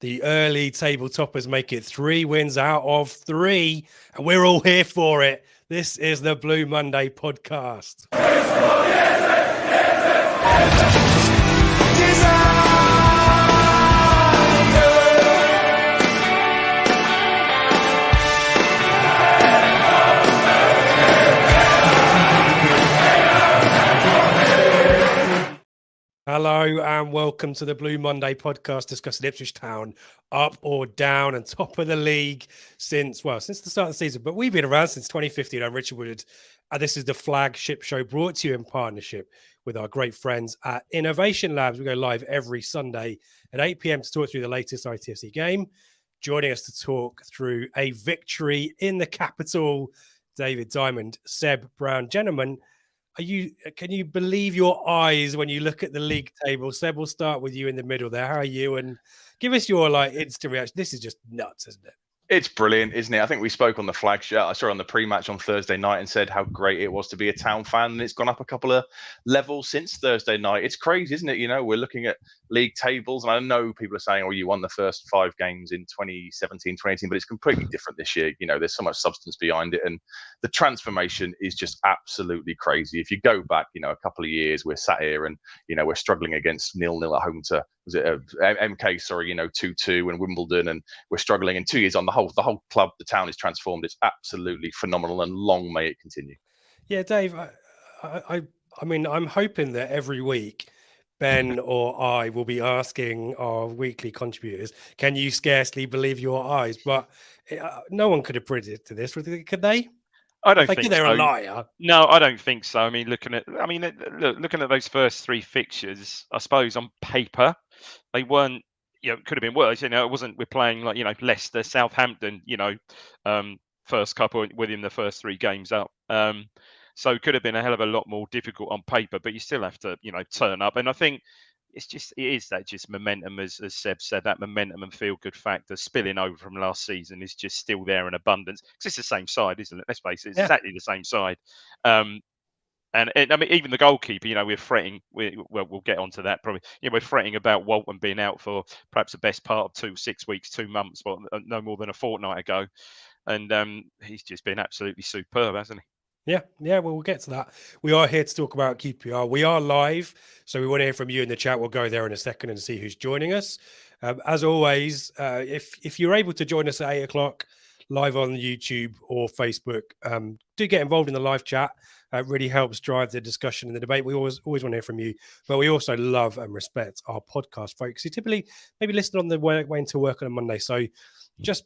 The early table toppers make it 3 wins out of 3, and we're all here for it. This is the Blue Monday podcast. Hello and welcome to the Blue Monday podcast discussing Ipswich Town, up or down and top of the league since the start of the season. But we've been around since 2015. I'm Richard Wood, and this is the Flagship Show brought to you in partnership with our great friends at Innovation Labs. We go live every Sunday at 8 p.m. to talk through the latest ITFC game. Joining us to talk through a victory in the capital, David Diamond, Seb Brown. Gentlemen, can you believe your eyes when you look at the league table? Seb, we'll start with you in the middle there. How are you? And give us your instant reaction. This is just nuts, isn't it? It's brilliant, isn't it? I think we spoke on the Flagship. I saw on the pre-match on Thursday night and said how great it was to be a Town fan, and it's gone up a couple of levels since Thursday night. It's crazy, isn't it? You know, we're looking at league tables, and I know people are saying, "Oh, you won the first 5 games in 2017, 2018," but it's completely different this year. You know, there's so much substance behind it, and the transformation is just absolutely crazy. If you go back, a couple of years, we're sat here and we're struggling against 0-0 at home to MK, 2-2 and Wimbledon, and we're struggling in 2 years on the whole club. The Town is transformed. It's absolutely phenomenal, and long may it continue. Yeah, Dave, I mean, I'm hoping that every week Ben or I will be asking our weekly contributors, can you scarcely believe your eyes? But no one could have predicted this, could they? I don't think they're so. a liar. No, I don't think so. I mean, looking at those first 3 fixtures, I suppose on paper they weren't. It could have been worse. It wasn't. We're playing like Leicester, Southampton. First couple within the first 3 games up. So it could have been a hell of a lot more difficult on paper, but you still have to turn up. And I think it is that just momentum, as Seb said, that momentum and feel good factor spilling over from last season is just still there in abundance, because it's the same side, isn't it? Let's face it, it's exactly the same side. And I mean, even the goalkeeper, we're fretting. We'll get onto that probably. We're fretting about Walton being out for perhaps the best part of 6 weeks, 2 months, but no more than a fortnight ago. And he's just been absolutely superb, hasn't he? Yeah, well, we'll get to that. We are here to talk about QPR. We are live, so we want to hear from you in the chat. We'll go there in a second and see who's joining us. As always, if you're able to join us at 8 o'clock live on YouTube or Facebook, do get involved in the live chat. It really helps drive the discussion and the debate. We always want to hear from you, but we also love and respect our podcast folks who typically maybe listen on the way into work on a Monday. So just,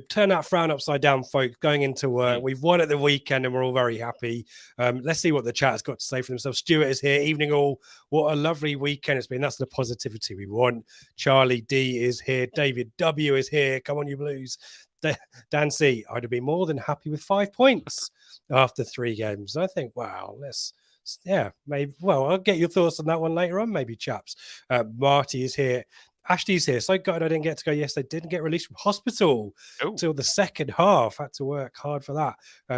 turn that frown upside down, folks, going into work. We've won at the weekend and we're all very happy. Let's see what the chat has got to say for themselves. Stuart is here. Evening all. What a lovely weekend it's been. That's the positivity we want. Charlie D is here. David W is here. Come on, you Blues. Dan C, I'd have been more than happy with 5 points after 3 games. I think, maybe. Well, I'll get your thoughts on that one later on, maybe, chaps. Marty is here. Ashley's here. So glad I didn't get to go yesterday. Didn't get released from hospital till the second half. Had to work hard for that.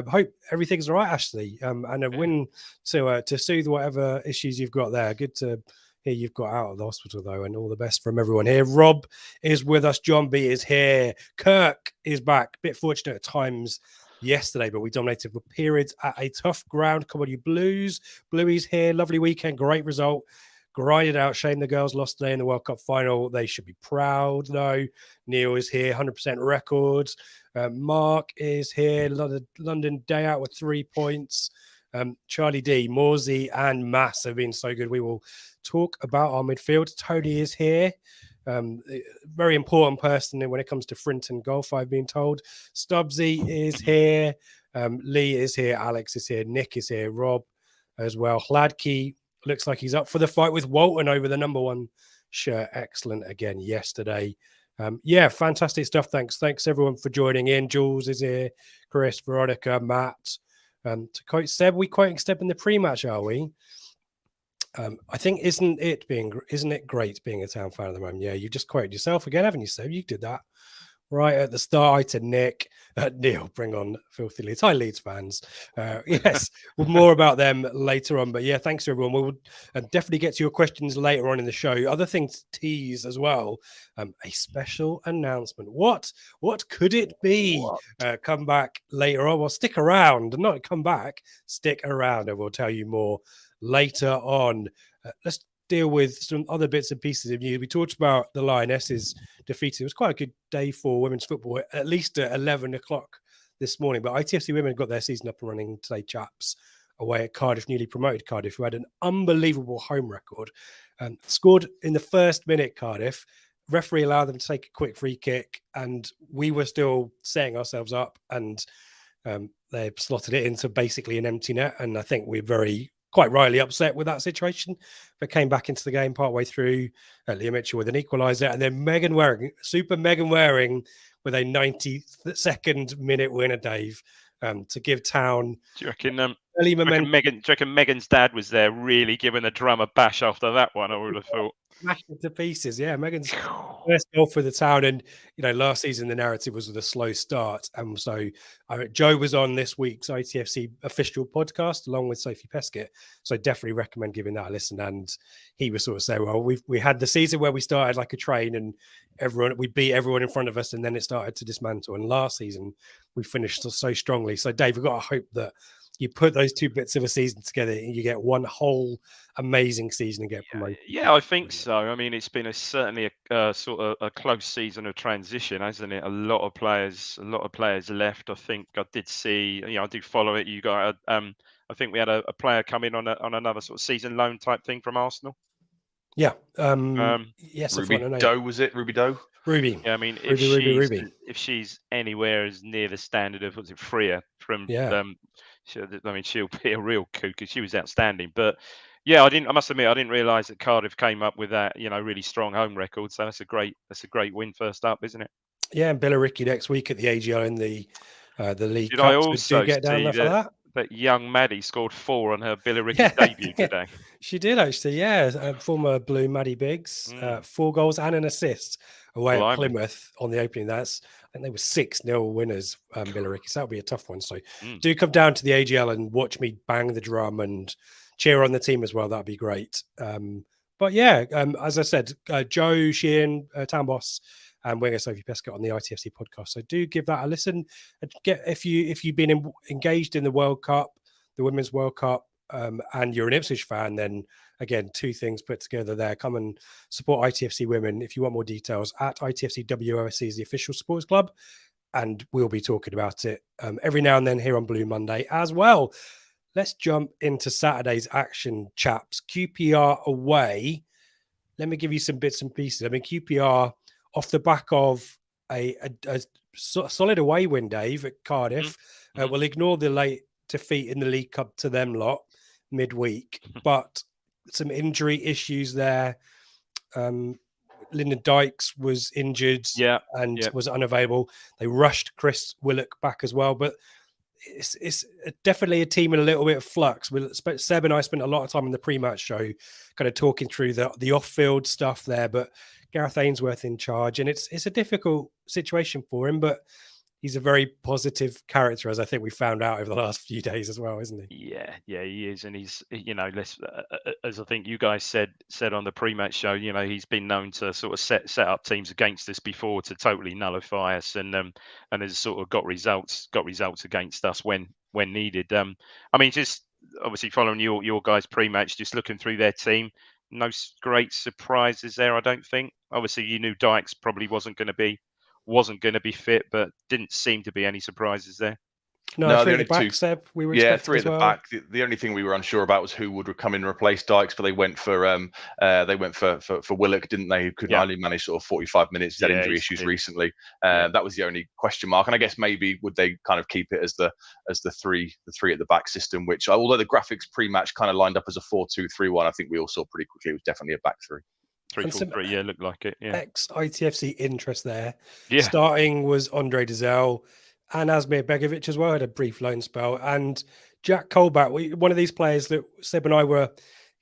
Hope everything's all right, Ashley. And a win to soothe whatever issues you've got there. Good to hear you've got out of the hospital, though, and all the best from everyone here. Rob is with us. John B is here. Kirk is back. Bit fortunate at times yesterday, but we dominated for periods at a tough ground. Come on, you Blues. Bluey's here. Lovely weekend. Great result. Grinded out. Shame the girls lost today in the World Cup final. They should be proud, though. Neil is here. 100% records. Mark is here. London day out with 3 points. Charlie D, Morsey and Mass have been so good. We will talk about our midfield. Tony is here. Very important person when it comes to Frinton golf, I've been told. Stubbsy is here. Lee is here. Alex is here. Nick is here. Rob as well. Hladky looks like he's up for the fight with Walton over the number 1 shirt. Excellent again yesterday. Fantastic stuff. Thanks everyone for joining in. Jules is here. Chris, Veronica, Matt. To quote Seb, we quoting Seb in the pre-match, are we? I think isn't it great being a Town fan at the moment? Yeah, you just quoted yourself again, haven't you, Seb? You did that right at the start. Hi to Nick. Neil, bring on Filthy Leeds. Hi, Leeds fans. Yes, more about them later on. But yeah, thanks to everyone. We'll definitely get to your questions later on in the show. Other things to tease as well. A special announcement. What could it be? Come back later on. Well, stick around. Not come back. Stick around, and we'll tell you more later on. Let's deal with some other bits and pieces of news. We talked about the Lionesses defeated. It was quite a good day for women's football, at least at 11 o'clock this morning. But ITFC women got their season up and running today, chaps, away at Cardiff, newly promoted Cardiff, who had an unbelievable home record. Scored in the first minute, Cardiff. Referee allowed them to take a quick free kick, and we were still setting ourselves up, and they slotted it into basically an empty net. And I think we're quite rightly upset with that situation, but came back into the game partway through. Leah Mitchell with an equaliser, and then Megan Waring with a 92nd minute winner, Dave, to give Town. Do you reckon Megan's dad was there really giving the drum a bash after that one? I would have thought. Smashed it to pieces. Yeah, Megan's first goal for the Town. And, last season the narrative was with a slow start. And so Joe was on this week's ITFC official podcast along with Sophie Peskett. So I definitely recommend giving that a listen. And he was sort of saying, well, we had the season where we started like a train and we beat everyone in front of us, and then it started to dismantle. And last season we finished so strongly. So Dave, we've got to hope that you put those two bits of a season together and you get one whole amazing season and get promoted. Yeah, I think so. I mean, it's been certainly a sort of a close season of transition, hasn't it? A lot of players left. I think I did see, I do follow it. You got, I think we had a player come in on another sort of season loan type thing from Arsenal. Yeah. Yes. Ruby Doe, was it? Ruby Doe? Ruby. Yeah, I mean, Ruby. if she's anywhere as near the standard of, was it Freya from, she'll be a real coup because she was outstanding. But yeah, I must admit, I didn't realise that Cardiff came up with that, really strong home record. So that's a great win first up, isn't it? Yeah, and Billericay next week at the AGL in the League Did Cup. I also get down there for that young Maddie scored 4 on her Billericay debut today? She did actually, yeah. Former Blue Maddie Biggs, 4 goals and an assist away at Plymouth on the opening. I think they were 6-0 winners, Billericay. So that'll be a tough one. So do come down to the AGL and watch me bang the drum and cheer on the team as well. That'd be great. But yeah, as I said, Joe Sheehan, Town Boss, and winger Sophie Peskett on the ITFC podcast. So do give that a listen. If you've been engaged in the World Cup, the Women's World Cup, and you're an Ipswich fan, then again, 2 things put together there. Come and support ITFC Women. If you want more details, at ITFC WOFC is the official sports club, and we'll be talking about it every now and then here on Blue Monday as well. Let's jump into Saturday's action, chaps. QPR away. Let me give you some bits and pieces. I mean, QPR, off the back of a solid away win, Dave, at Cardiff, will ignore the late defeat in the League Cup to them lot midweek, but some injury issues there. Lyndon Dykes was injured and was unavailable. They rushed Chris Willock back as well, but it's definitely a team in a little bit of flux. Seb and I spent a lot of time in the pre-match show kind of talking through the off-field stuff there, but Gareth Ainsworth in charge, and it's a difficult situation for him, but he's a very positive character, as I think we found out over the last few days as well, isn't he? Yeah, he is, and he's, as I think you guys said on the pre-match show, he's been known to sort of set up teams against us before to totally nullify us, and has sort of got results against us when needed. I mean, just obviously following your guys' pre-match, just looking through their team, no great surprises there, I don't think. Obviously, you knew Dykes probably wasn't going to be fit, but didn't seem to be any surpurises there. No, 3 at the back, Seb. We were 3 at the back. The only thing we were unsure about was who would come in and replace Dykes, but they went for Willock, didn't they? Who could only manage sort of 45 minutes. He's had injury issues recently. That was the only question mark. And I guess maybe would they kind of keep it as the 3 at the back system, which, although the graphics pre-match kind of lined up as a 4-2-3-1, I think we all saw pretty quickly it was definitely a back 3. 3-4-3, looked like it. Yeah. Ex-ITFC interest there. Yeah. Starting was Andre Dazelle and Asmir Begovic as well, had a brief loan spell. And Jack Colback, one of these players that Seb and I were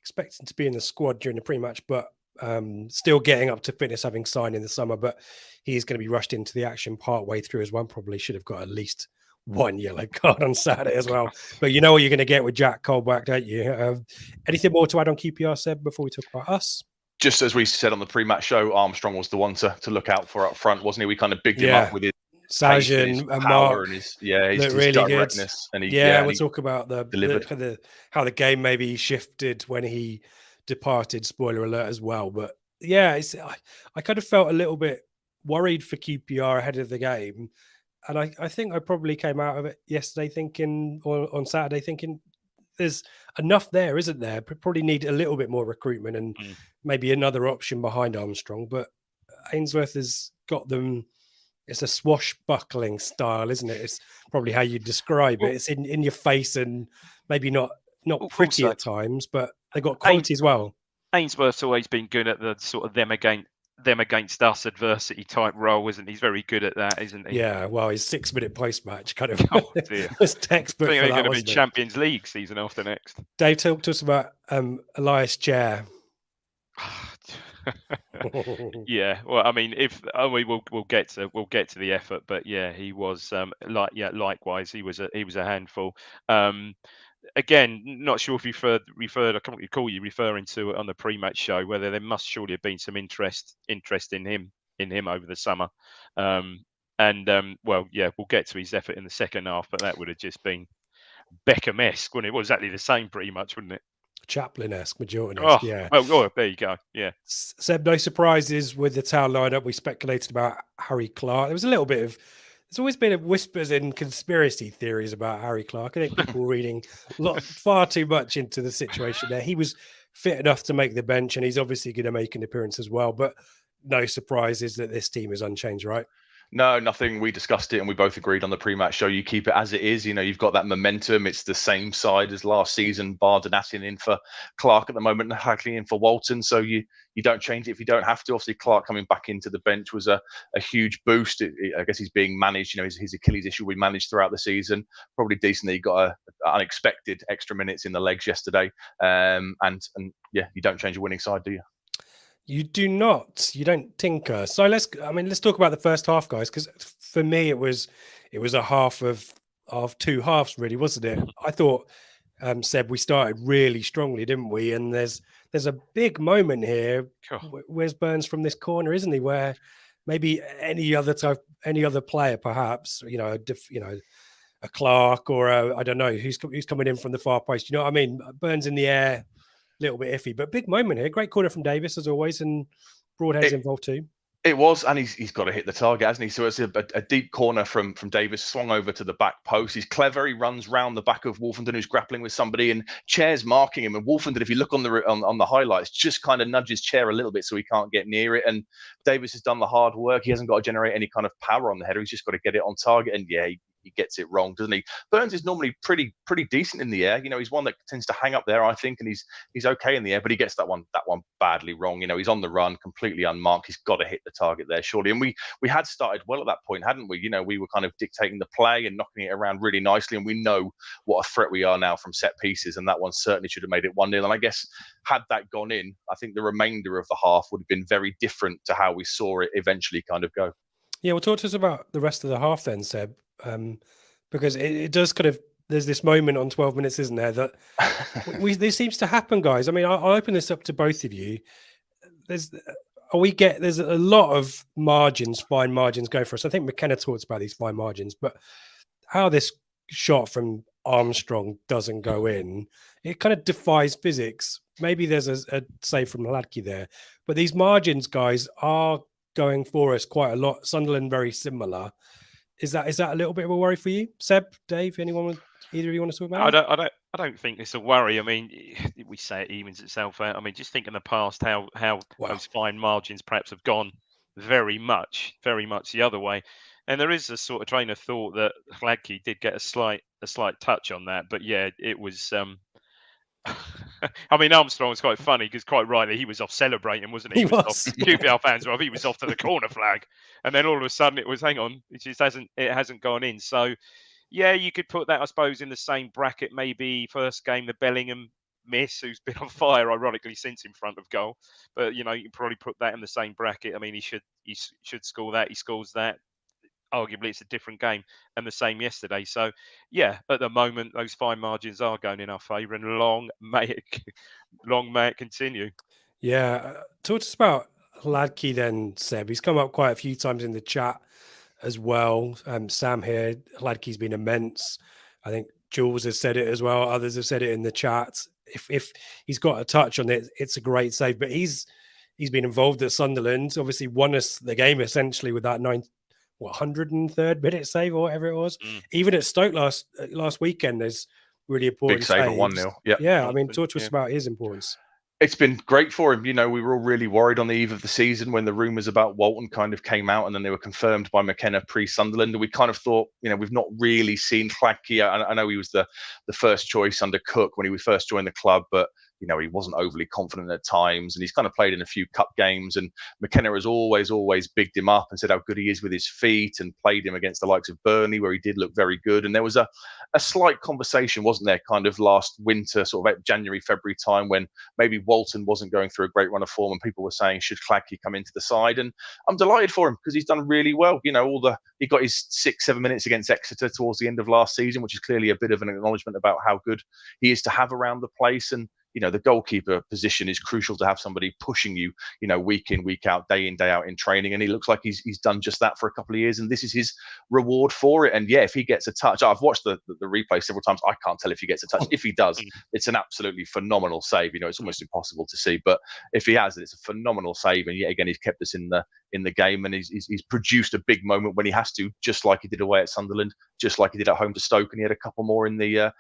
expecting to be in the squad during the pre-match, but Still getting up to fitness, having signed in the summer, but he's going to be rushed into the action part way through as well. Probably should have got at least one yellow card on Saturday as well. But you know what you're going to get with Jack Colback, don't you? Anything more to add on QPR, Seb, before we talk about us? Just as we said on the pre-match show, Armstrong was the one to look out for up front, wasn't he? We kind of bigged him up with his pace and his power Mark and his really directness. Good. And we'll talk about how the game maybe shifted when he departed. Spoiler alert as well. But yeah, I kind of felt a little bit worried for QPR ahead of the game. And I think I probably came out of it yesterday thinking, or on Saturday thinking, there's enough there, isn't there? Probably need a little bit more recruitment and maybe another option behind Armstrong. But Ainsworth has got them. It's a swashbuckling style, isn't it? It's probably how you describe it. It's in your face and maybe not pretty at times, but they got quality as well. Ainsworth's always been good at the sort of them against us adversity type role, isn't he? He's very good at that, isn't he? Yeah, well, his 6-minute post-match kind of was textbook. I think they're going to be Champions League season after next. Dave, talk to us about Elias Chair. Yeah, well, I mean, we'll get to the effort, but yeah, he was likewise, he was a handful. Again, not sure if you referred. I can't recall you referring to it on the pre-match show. Whether there must surely have been some interest in him over the summer. Well, yeah, we'll get to his effort in the second half, but that would have just been Beckham-esque, wouldn't it? Well, exactly the same, pretty much, wouldn't it? Chaplin-esque, Majority-esque, yeah. Oh, there you go. Yeah. Seb, no surprises with the Town lineup. We speculated about Harry Clark. There was a little bit of. There's always been whispers and conspiracy theories about Harry Clark. I think people reading far too much into the situation there. He was fit enough to make the bench, and he's obviously going to make an appearance as well. But no surprises that this team is unchanged, right? No, nothing. We discussed it and we both agreed on the pre-match show. You keep it as it is. You've got that momentum. It's the same side as last season. Bardenassin in for Clark at the moment, Hagley in for Walton. So you don't change it if you don't have to. Obviously, Clark coming back into the bench was a huge boost. I guess he's being managed. His Achilles issue we managed throughout the season. Probably decent that he got an unexpected extra minutes in the legs yesterday. And yeah, you don't change a winning side, do you? You do not. You don't tinker. So let's talk about the first half, guys, because for me it was a half of two halves, really, wasn't it? I thought, Seb, we started really strongly, didn't we? And there's a big moment here. Where's Burns from this corner, isn't he? Where maybe any other player, perhaps, a Clark or I don't know who's coming in from the far post. You know what I mean? Burns in the air. Little bit iffy, but big moment here. Great corner from Davis as always, and Broadhead's involved too. It was, and he's got to hit the target, hasn't he? So it's a deep corner from Davis, swung over to the back post. He's clever. He runs round the back of Wolfenden, who's grappling with somebody, and Chair's marking him. And Wolfenden, if you look on the highlights, just kind of nudges Chair a little bit so he can't get near it. And Davis has done the hard work. He hasn't got to generate any kind of power on the header. He's just got to get it on target. And yeah, he gets it wrong, doesn't he? Burns is normally pretty decent in the air. He's one that tends to hang up there, I think, and he's okay in the air, but he gets that one badly wrong. He's on the run, completely unmarked. He's got to hit the target there, surely. And we had started well at that point, hadn't we? We were kind of dictating the play and knocking it around really nicely, and we know what a threat we are now from set pieces, and that one certainly should have made it 1-0. And I guess had that gone in, I think the remainder of the half would have been very different to how we saw it eventually kind of go. Yeah, well, talk to us about the rest of the half then, Seb. Because it does kind of, there's this moment on 12 minutes, isn't there, that this seems to happen, guys. I mean, I'll open this up to both of you. There's a lot of fine margins go for us. I think McKenna talks about these fine margins, but how this shot from Armstrong doesn't go in, it kind of defies physics. Maybe there's a save from Hladky there, but these margins, guys, are going for us quite a lot. Sunderland very similar. Is that a little bit of a worry for you, Seb, Dave? Either of you want to talk about it? I don't think it's a worry. I mean, we say it evens itself out. I mean, just think in the past how those fine margins perhaps have gone very much the other way. And there is a sort of train of thought that Hladky did get a slight touch on that, but yeah, it was. I mean, Armstrong was quite funny because quite rightly he was off celebrating, wasn't he? He was. QPR fans were off. He was off to the corner flag, and then all of a sudden it was, hang on, it hasn't gone in. So, yeah, you could put that, I suppose, in the same bracket. Maybe first game the Bellingham miss, who's been on fire, ironically, since in front of goal. But you can probably put that in the same bracket. I mean, he should score that. He scores that. Arguably, it's a different game, and the same yesterday. So, yeah, at the moment, those fine margins are going in our favour, and long may it continue. Yeah, talk to us about Hladky then, Seb. He's come up quite a few times in the chat as well. Sam here, Hladky's been immense. I think Jules has said it as well. Others have said it in the chat. If he's got a touch on it, it's a great save. But he's been involved at Sunderland. Obviously, won us the game essentially with that 103rd minute save or whatever it was. Even at Stoke last weekend, there's really important big save at 1-0. Yeah, I mean, talk to us about his importance. It's been great for him. We were all really worried on the eve of the season when the rumours about Walton kind of came out, and then they were confirmed by McKenna pre-Sunderland. And we kind of thought, we've not really seen Hladky. I know he was the first choice under Cook when he first joined the club, but he wasn't overly confident at times, and he's kind of played in a few cup games. And McKenna has always bigged him up and said how good he is with his feet, and played him against the likes of Burnley, where he did look very good. And there was a slight conversation, wasn't there, kind of last winter, sort of January, February time, when maybe Walton wasn't going through a great run of form, and people were saying, should Hladky come into the side? And I'm delighted for him because he's done really well. He got his 6-7 minutes against Exeter towards the end of last season, which is clearly a bit of an acknowledgement about how good he is to have around the place. And the goalkeeper position is crucial to have somebody pushing you, week in, week out, day in, day out in training. And he looks like he's done just that for a couple of years. And this is his reward for it. And yeah, if he gets a touch, I've watched the replay several times. I can't tell if he gets a touch. If he does, it's an absolutely phenomenal save. It's almost impossible to see. But if he has it, it's a phenomenal save. And yet again, he's kept us in the game, and he's produced a big moment when he has to, just like he did away at Sunderland, just like he did at home to Stoke. And he had a couple more in the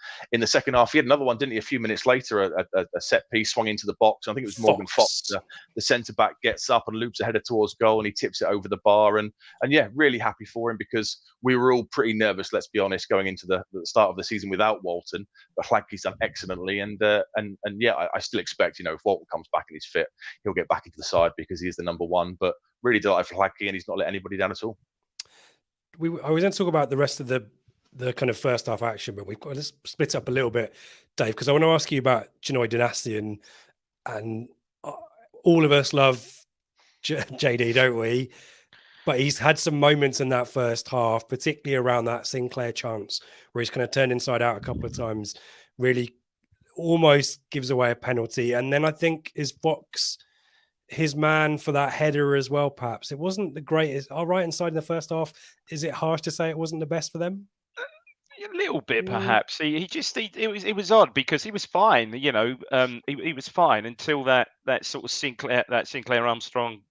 second half. He had another one, didn't he? A few minutes later, a set piece swung into the box. I think it was Morgan Fox. The centre back gets up and loops a header towards goal, and he tips it over the bar. And yeah, really happy for him, because we were all pretty nervous, let's be honest, going into the start of the season without Walton. But Hladky's done excellently, and yeah, I still expect, if Walton comes back and he's fit, he'll get back into the side because he is the number one. But really delighted for Hladky, and he's not let anybody down at all. I was going to talk about the rest of the kind of first half action, but we've got to split up a little bit, Dave, because I want to ask you about Janoi Dynasty, and all of us love JD, don't we? But he's had some moments in that first half, particularly around that Sinclair chance where he's kind of turned inside out a couple of times, really almost gives away a penalty. And then I think is Fox his man for that header as well, perhaps. It wasn't the greatest. Our right hand side in the first half, is it harsh to say it wasn't the best for them? A little bit, perhaps. It was odd because he was fine. He was fine until that sort of Sinclair Armstrong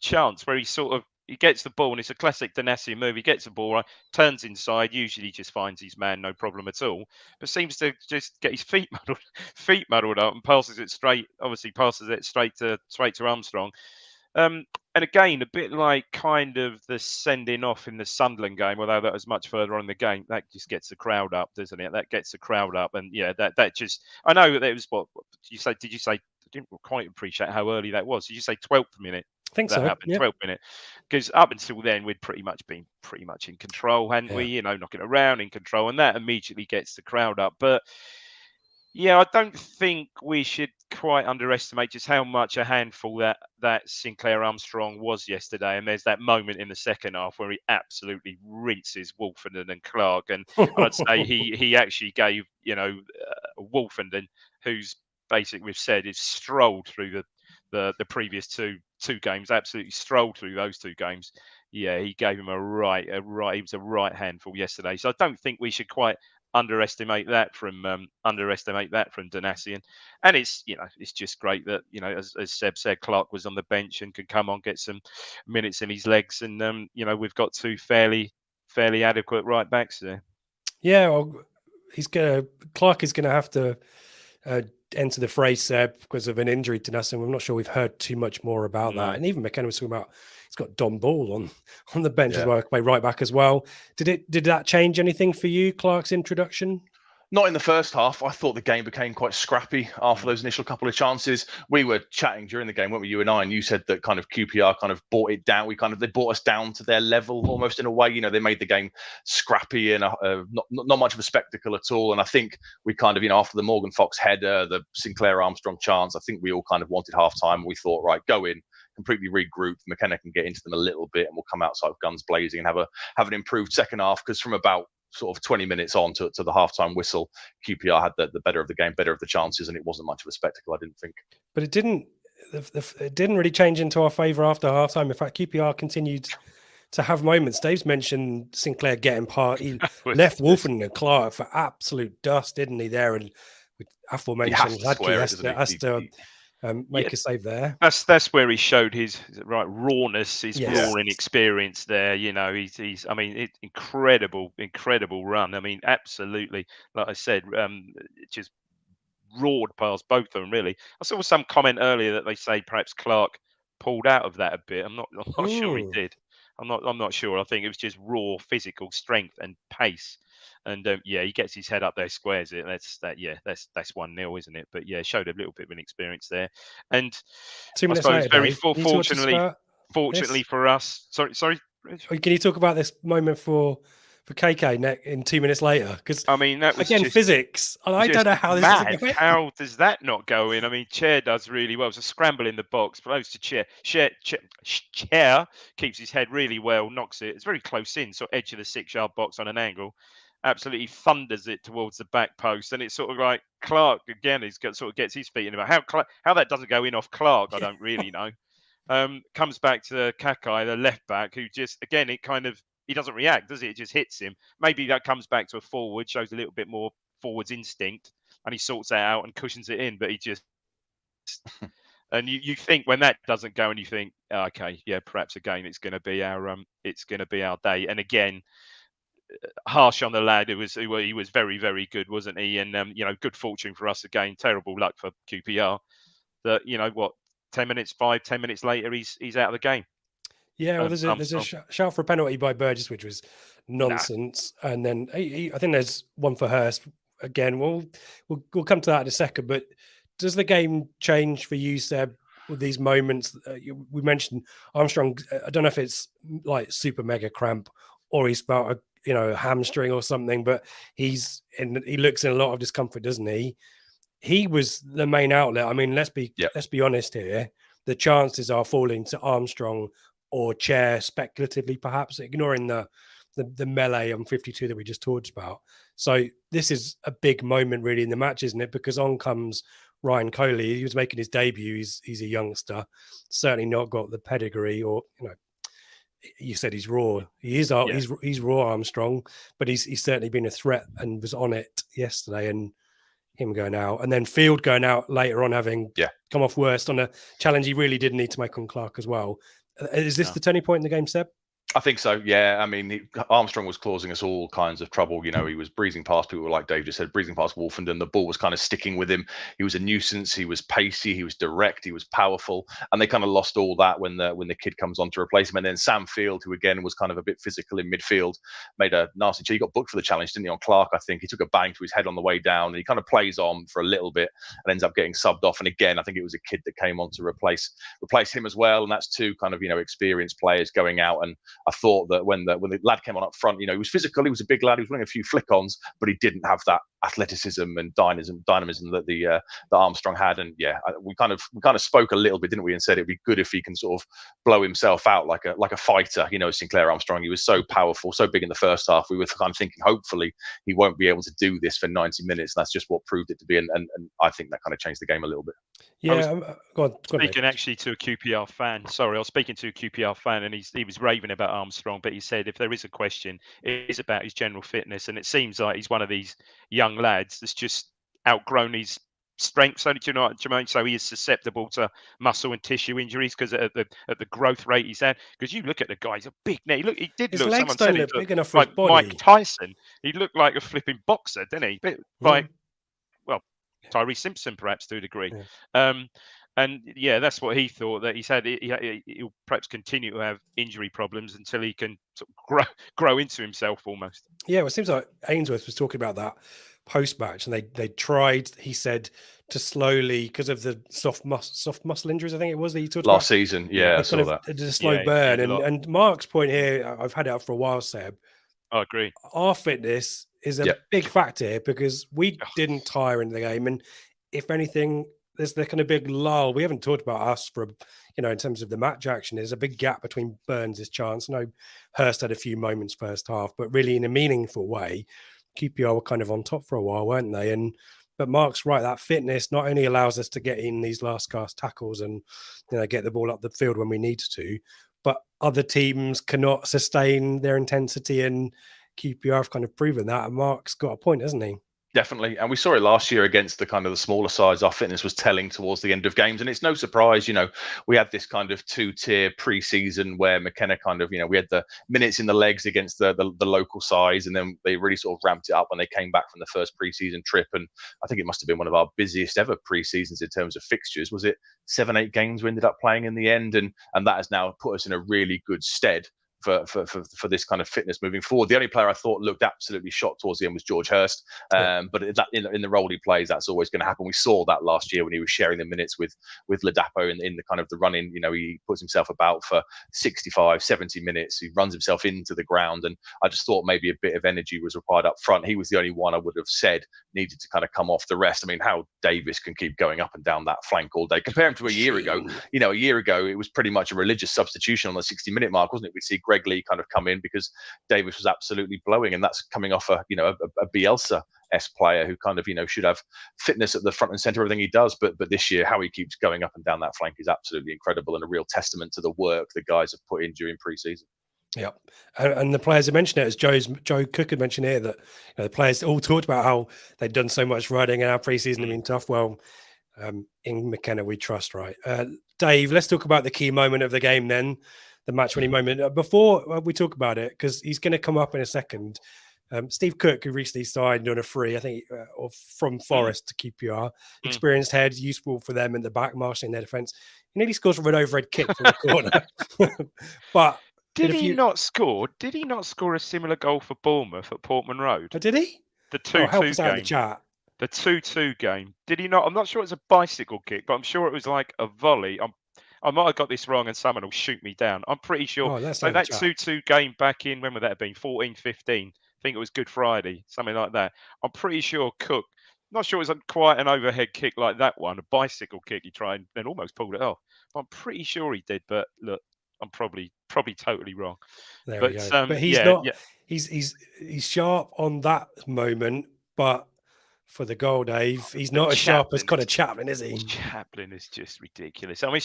chance where he gets the ball, and it's a classic Dynasty move. He gets the ball, right, turns inside, usually just finds his man, no problem at all, but seems to just get his feet muddled up and passes it straight to Armstrong. And again, a bit like kind of the sending off in the Sunderland game, although that was much further on in the game, that just gets the crowd up, doesn't it? That gets the crowd up. And yeah, that just, I know that it was, what did you say? I didn't quite appreciate how early that was. Did you say 12th minute? I think that so. happened, yeah. 12th minute. Because up until then, we'd pretty much been in control, hadn't we? Knocking around in control, and that immediately gets the crowd up. But yeah, I don't think we should quite underestimate just how much a handful that Sinclair Armstrong was yesterday. And there's that moment in the second half where he absolutely rinses Wolfenden and Clark. And I'd say he actually gave, Wolfenden, who's basically, we've said, is strolled through the previous two games, absolutely strolled through those two games. Yeah, he gave him he was a right handful yesterday. So I don't think we should quite underestimate that from Dynasty, and it's it's just great that as Seb said, Clark was on the bench and could come on, get some minutes in his legs, and we've got two fairly adequate right backs there. Yeah, well, Clark is gonna have to enter the fray, Seb, because of an injury to Nasser. I'm not sure we've heard too much more about that. And even McKenna was talking about he's got Don Ball on the bench as well, play right back as well. Did that change anything for you, Clark's introduction? Not in the first half. I thought the game became quite scrappy after those initial couple of chances. We were chatting during the game, weren't we, you and I? And you said that kind of QPR kind of brought it down. They brought us down to their level almost in a way. They made the game scrappy and not much of a spectacle at all. And I think we kind of, after the Morgan Fox header, the Sinclair Armstrong chance, I think we all kind of wanted half time. We thought, right, go in, completely regroup. McKenna can get into them a little bit, and we'll come outside guns blazing and have an improved second half. Because from about sort of 20 minutes on to the halftime whistle, QPR had the better of the game, better of the chances, and it wasn't much of a spectacle, I didn't think. But it didn't really change into our favour after halftime. In fact, QPR continued to have moments. Dave's mentioned Sinclair getting part. He left Wolfen and Clark for absolute dust, didn't he? There, and with aforementioned Ladke has to make a save there. That's where he showed his rawness, his raw inexperience there. He's incredible run. I mean, absolutely, like I said, just roared past both of them. Really, I saw some comment earlier that they say perhaps Clark pulled out of that a bit. I'm not sure he did. I'm not sure. I think it was just raw physical strength and pace. And he gets his head up there, squares it. That's 1-0, isn't it? But showed a little bit of an experience there. And 2 minutes later, very fortunately for us. Sorry. Can you talk about this moment for KK in 2 minutes later? Because I mean, that was again physics. I don't know how this mad. is going. How does that not go in? I mean, Chair does really well. It's a scramble in the box, blows to Chair. Chair keeps his head really well, knocks it. It's very close in, so edge of the 6-yard box on an angle. Absolutely thunders it towards the back post, and it's sort of like Clark again. Sort of gets his feet in about how that doesn't go in off Clark. I don't really know. Comes back to Kakai, the left back, who just again he doesn't react, does it? It just hits him. Maybe that comes back to a forward, shows a little bit more forwards instinct, and he sorts that out and cushions it in. But he just and you think when that doesn't go, and you think, okay, perhaps again it's going to be our day. And again, harsh on the lad. He was very, very good, wasn't he? And good fortune for us again. Terrible luck for QPR. That 10 minutes later, he's out of the game. Yeah, well, there's a shout for a penalty by Burgess, which was nonsense. And then I think there's one for Hurst. Again, we'll come to that in a second. But does the game change for you, Seb, with these moments? We mentioned Armstrong. I don't know if it's like super mega cramp or he's about a hamstring or something, but he looks in a lot of discomfort, doesn't he? He was the main outlet. I mean, let's be honest here. The chances are falling to Armstrong or Chair speculatively, perhaps, ignoring the melee on 52 that we just talked about. So this is a big moment really in the match, isn't it? Because on comes Ryan Coley. He was making his debut. He's a youngster, certainly not got the pedigree or, you said he's raw. He is. He's raw Armstrong, but he's certainly been a threat and was on it yesterday. And him going out, and then Field going out later on, having come off worst on a challenge he really did need to make on Clark as well. Is this the turning point in the game, Seb? I think so, yeah. I mean, Armstrong was causing us all kinds of trouble. He was breezing past people, like Dave just said, breezing past Wolfenden. The ball was kind of sticking with him. He was a nuisance. He was pacey. He was direct. He was powerful. And they kind of lost all that when the kid comes on to replace him. And then Sam Field, who again was kind of a bit physical in midfield, made a nasty cheat. He got booked for the challenge, didn't he, on Clark, I think. He took a bang to his head on the way down, and he kind of plays on for a little bit and ends up getting subbed off. And again, I think it was a kid that came on to replace him as well. And that's two kind of, experienced players going out. And I thought that when the lad came on up front, he was physical, he was a big lad, he was running a few flick-ons, but he didn't have that athleticism and dynamism that that Armstrong had. And we kind of spoke a little bit, didn't we, and said it'd be good if he can sort of blow himself out like a fighter. Sinclair Armstrong, he was so powerful, so big in the first half. We were kind of thinking hopefully he won't be able to do this for 90 minutes. And that's just what proved it to be, and I think that kind of changed the game a little bit. Go on. Speaking actually to a QPR fan. Sorry, I was speaking to a QPR fan, and he was raving about Armstrong, but he said if there is a question, it is about his general fitness, and it seems like he's one of these young lads that's just outgrown his strength. So do you know what I mean? So he is susceptible to muscle and tissue injuries because at the growth rate he's at. Because you look at the guy, he's a big. He did his look. legs Someone don't said look big enough for his like body. Mike Tyson. He looked like a flipping boxer, didn't he? Bit like Tyree Simpson, perhaps to a degree. And that's what he thought, that he said he'll perhaps continue to have injury problems until he can sort of grow into himself almost. Yeah, well, it seems like Ainsworth was talking about that post-match, and they tried, he said, to slowly, because of the soft muscle injuries, I think it was, that you talked last about. season. Yeah, I Kind saw of that. did a slow Yeah, burn. a lot. And Mark's point here, I've had it up for a while, Seb. I agree. Our fitness is a Yep. big factor here, because we didn't tire in the game, and if anything, there's the kind of big lull. We haven't talked about us for, in terms of the match action. There's a big gap between Burns' chance. I know Hurst had a few moments first half, but really in a meaningful way, QPR were kind of on top for a while, weren't they? But Mark's right, that fitness not only allows us to get in these last cast tackles and get the ball up the field when we need to, but other teams cannot sustain their intensity, and QPR have kind of proven that. And Mark's got a point, hasn't he? Definitely. And we saw it last year against the kind of the smaller sides. Our fitness was telling towards the end of games. And it's no surprise, we had this kind of two-tier pre-season where McKenna kind of, we had the minutes in the legs against the local sides. And then they really sort of ramped it up when they came back from the first pre-season trip. And I think it must have been one of our busiest ever pre-seasons in terms of fixtures. Was it 7-8 games we ended up playing in the end? And that has now put us in a really good stead for this kind of fitness moving forward. The only player I thought looked absolutely shot towards the end was George Hurst, but that in the role he plays, that's always going to happen. We saw that last year when he was sharing the minutes with Ladapo in the kind of the run-in. He puts himself about for 65, 70 minutes. He runs himself into the ground, and I just thought maybe a bit of energy was required up front. He was the only one I would have said needed to kind of come off the rest. I mean, how Davis can keep going up and down that flank all day. Compare him to a year ago. A year ago, it was pretty much a religious substitution on the 60-minute mark, wasn't it? We'd see Greg Lee kind of come in because Davis was absolutely blowing, and that's coming off a Bielsa-esque player who kind of should have fitness at the front and center of everything he does. But this year, how he keeps going up and down that flank is absolutely incredible, and a real testament to the work the guys have put in during pre-season. Yeah, and the players have mentioned it, as Joe Cook had mentioned here, that the players all talked about how they'd done so much running and our pre-season had been tough. Well, in McKenna we trust, right? Dave, let's talk about the key moment of the game then, the match-winning moment. Before we talk about it, because he's going to come up in a second, Steve Cook, who recently signed on a free, I think, from Forest to QPR, experienced head, useful for them in the back, marshalling their defence. He nearly scores from an overhead kick from the corner. But Did he not score a similar goal for Bournemouth at Portman Road? Oh, did he? The 2-2 help us game. out in the chat. The 2-2 game. Did he not? I'm not sure it was a bicycle kick, but I'm sure it was like a volley. I might have got this wrong and someone will shoot me down. I'm pretty sure. So that 2-2 game back in, when would that have been? 14-15. I think it was Good Friday, something like that. I'm pretty sure Cook, not sure it was quite an overhead kick like that one, a bicycle kick he tried and then almost pulled it off. But I'm pretty sure he did. But look, I'm probably totally wrong. There we go. But he's not. Yeah. He's sharp on that moment, but for the goal, Dave, he's not as sharp as Connor Chaplin, is he? Chaplin is just ridiculous. I mean,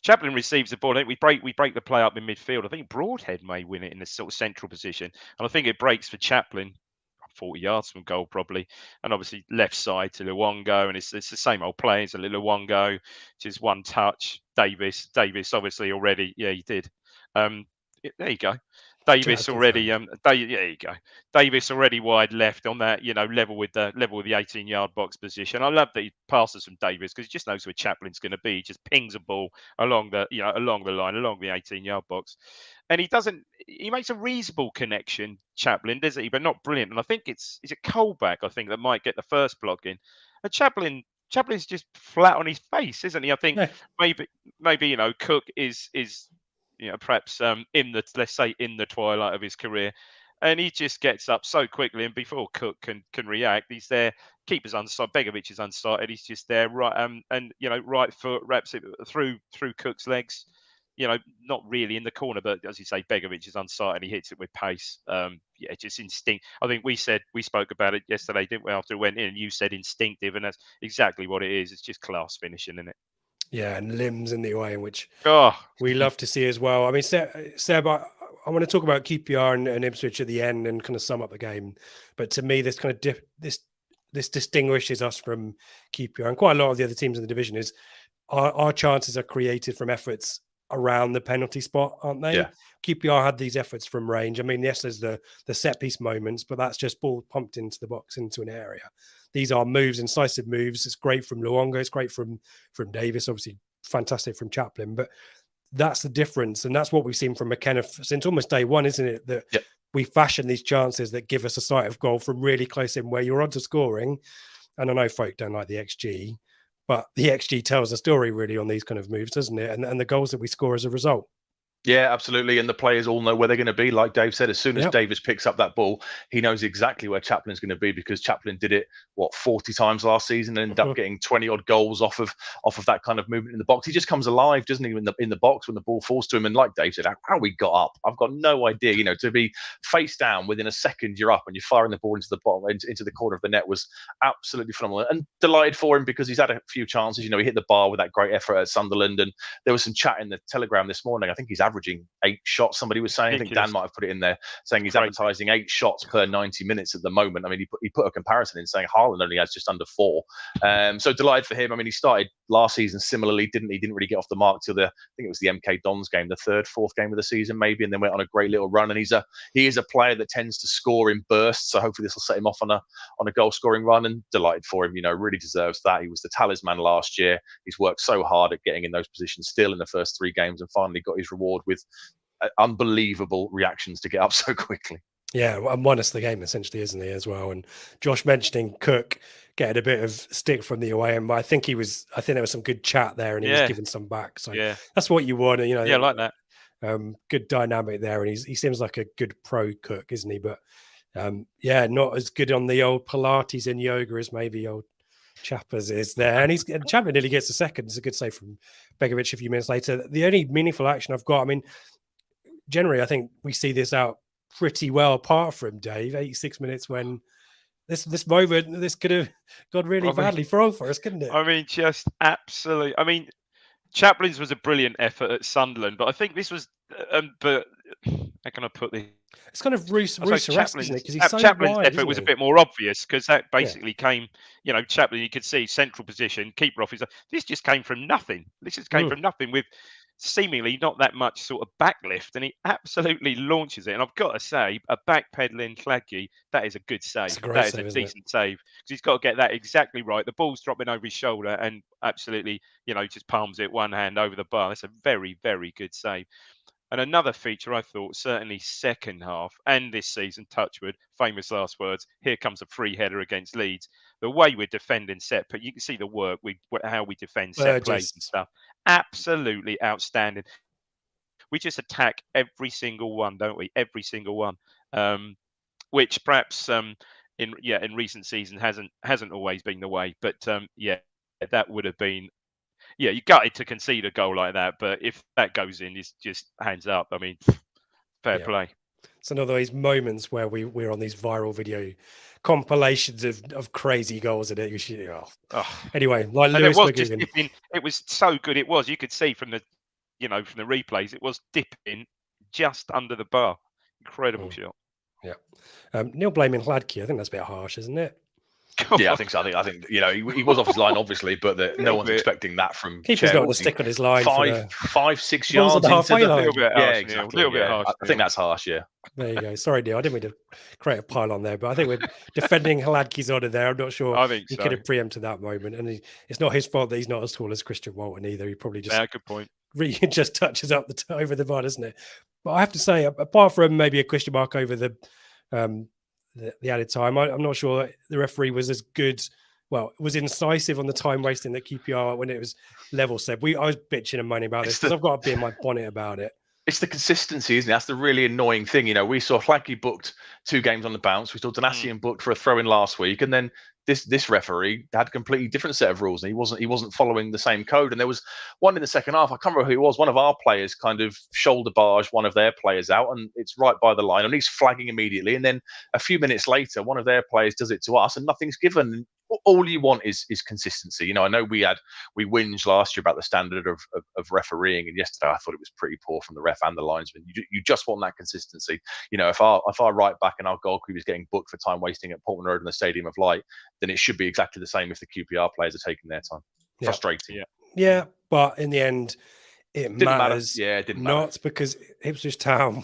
Chaplin receives the ball. I think we break the play up in midfield. I think Broadhead may win it in the sort of central position, and I think it breaks for Chaplin, 40 yards from goal probably, and obviously left side to Luongo, and it's the same old play. It's a little Luongo, just one touch. Davis obviously already, yeah, he did. There you go. Davis already. There you go. Davis already wide left on that, level with the 18-yard box position. I love that he passes from Davis because he just knows where Chaplin's going to be. He just pings a ball along the line, along the 18-yard box, and he makes a reasonable connection, Chaplin, does he? But not brilliant. And I think it's a Colback, I think, that might get the first block in. And Chaplin's just flat on his face, isn't he? I think maybe Cook is perhaps in the twilight of his career, and he just gets up so quickly, and before Cook can react, he's there. Keeper's unstarted. Begovic is unstarted. He's just there, right, and right foot wraps it through Cook's legs. Not really in the corner, but as you say, Begovic is unstarted. He hits it with pace. Just instinct. I think we spoke about it yesterday, didn't we? After it went in, and you said instinctive, and that's exactly what it is. It's just class finishing, isn't it? Yeah, and limbs in the way in which we love to see as well. I mean, Seb, I want to talk about QPR and Ipswich at the end and kind of sum up the game. But to me, this kind of this distinguishes us from QPR and quite a lot of the other teams in the division. Is our chances are created from efforts around the penalty spot, aren't they? Yeah. QPR had these efforts from range. I mean, yes, there's the set piece moments, but that's just ball pumped into the box, into an area. These are moves, incisive moves. It's great from Luongo. It's great from Davis. Obviously, fantastic from Chaplin. But that's the difference, and that's what we've seen from McKenna since almost day one, isn't it? That we fashion these chances that give us a sight of goal from really close in where you're on to scoring. And I know folk don't like the XG, but the XG tells a story really on these kind of moves, doesn't it? And the goals that we score as a result. Yeah, absolutely. And the players all know where they're going to be. Like Dave said, as soon as Yep. Davis picks up that ball, he knows exactly where Chaplin's going to be, because Chaplin did it, 40 times last season, and ended up getting 20 odd goals off of that kind of movement in the box. He just comes alive, doesn't he, in the box when the ball falls to him. And like Dave said, how we got up, I've got no idea. You know, to be face down within a second, you're up and you're firing the ball into the bottom, into the corner of the net, was absolutely phenomenal. And delighted for him, because he's had a few chances. You know, he hit the bar with that great effort at Sunderland, and there was some chat in the Telegram this morning. I think he's averaging 8 shots, somebody was saying. I think Dan might have put it in there, saying he's advertising 8 shots per 90 minutes at the moment. I mean, he put a comparison in, saying Haaland only has just under 4. So delighted for him. I mean, he started last season similarly, he didn't really get off the mark till I think it was the MK Dons game, the 3rd, 4th game of the season maybe, and then went on a great little run. And he is a player that tends to score in bursts, so hopefully this will set him off on a goal scoring run, and delighted for him. You know, really deserves that. He was the talisman last year. He's worked so hard at getting in those positions still in the first 3 games, and finally got his reward with unbelievable reactions to get up so quickly. Yeah, and won us the game essentially, isn't he, as well? And Josh mentioning Cook getting a bit of stick from the away end, but I think there was some good chat there, and he was giving some back. So that's what you want, you know. Yeah, like that. Good dynamic there, and he seems like a good pro Cook, isn't he? But not as good on the old Pilates and yoga as maybe old Chappers is there. And Chaplin nearly gets a second. It's a good save from Begovic a few minutes later. The only meaningful action I've got, I mean, generally, I think we see this out pretty well, apart from Dave, 86 minutes when this moment, this could have gone really badly for us, couldn't it? I mean, just absolutely. I mean, Chaplin's was a brilliant effort at Sunderland, but I think this was, but how can I put this? It's kind of Rooser-esque, isn't it? Because he's so Chaplin's wide, effort was a bit more obvious, because that basically came, you know, Chaplin, you could see central position, keeper off his. This just came from nothing. This just came from nothing with seemingly not that much sort of backlift, and he absolutely launches it. And I've got to say, a backpedaling Flaggy, that is a good save. That is a decent save, because he's got to get that exactly right. The ball's dropping over his shoulder, and absolutely, you know, just palms it one hand over the bar. That's a very, very good save. And another feature I thought, certainly second half and this season, touchwood, famous last words, here comes a free header against Leeds. The way we're defending set, but you can see the work, how we defend set plays and stuff. Absolutely outstanding. We just attack every single one, don't we? Every single one, which perhaps in recent season hasn't always been the way. But that would have been. Yeah, you gutted to concede a goal like that, but if that goes in, it's just hands up. I mean, fair play. It's another of these moments where we're on these viral video compilations of crazy goals in it. Anyway, like Lewis McGuigan. It was so good. It was. You could see from the replays, it was dipping just under the bar. Incredible shot. Yeah. Neil blaming Hladky. I think that's a bit harsh, isn't it? Yeah, I think so. I think you know, he was off his line, obviously, but no one's expecting that from Keeper's got to stick on his line. 5-6 yards into the halfway line. Exactly. A little bit harsh. I think that's harsh. Yeah. There you go. Sorry, Neil. I didn't mean to create a pile on there, but I think we're defending Hladky's honor there. I'm not sure he could have preempted that moment, and it's not his fault that he's not as tall as Christian Walton either. He probably just good point. Really just touches up over the bar, doesn't it? But I have to say, apart from maybe a question mark over the added time, I'm not sure the referee was as good. Well, it was incisive on the time wasting that QPR when it was level set. I was bitching and moaning about this because I've got to be in my bonnet about it. It's the consistency, isn't it? That's the really annoying thing. You know, we saw Flaggy booked 2 games on the bounce. We saw Donasian booked for a throw-in last week, and then this referee had a completely different set of rules, and he wasn't following the same code. And there was one in the second half. I can't remember who it was. One of our players kind of shoulder barged one of their players out, and it's right by the line, and he's flagging immediately. And then a few minutes later, one of their players does it to us, and nothing's given. All you want is consistency. You know, I know we whinged last year about the standard of refereeing, and yesterday I thought it was pretty poor from the ref and the linesman. You just want that consistency. You know, if our right back and our goalkeeper is getting booked for time wasting at Portman Road in the Stadium of Light, then it should be exactly the same if the QPR players are taking their time. Frustrating. Yeah, but in the end, it didn't matters. Matter. Yeah, it didn't matter. Not because Ipswich Town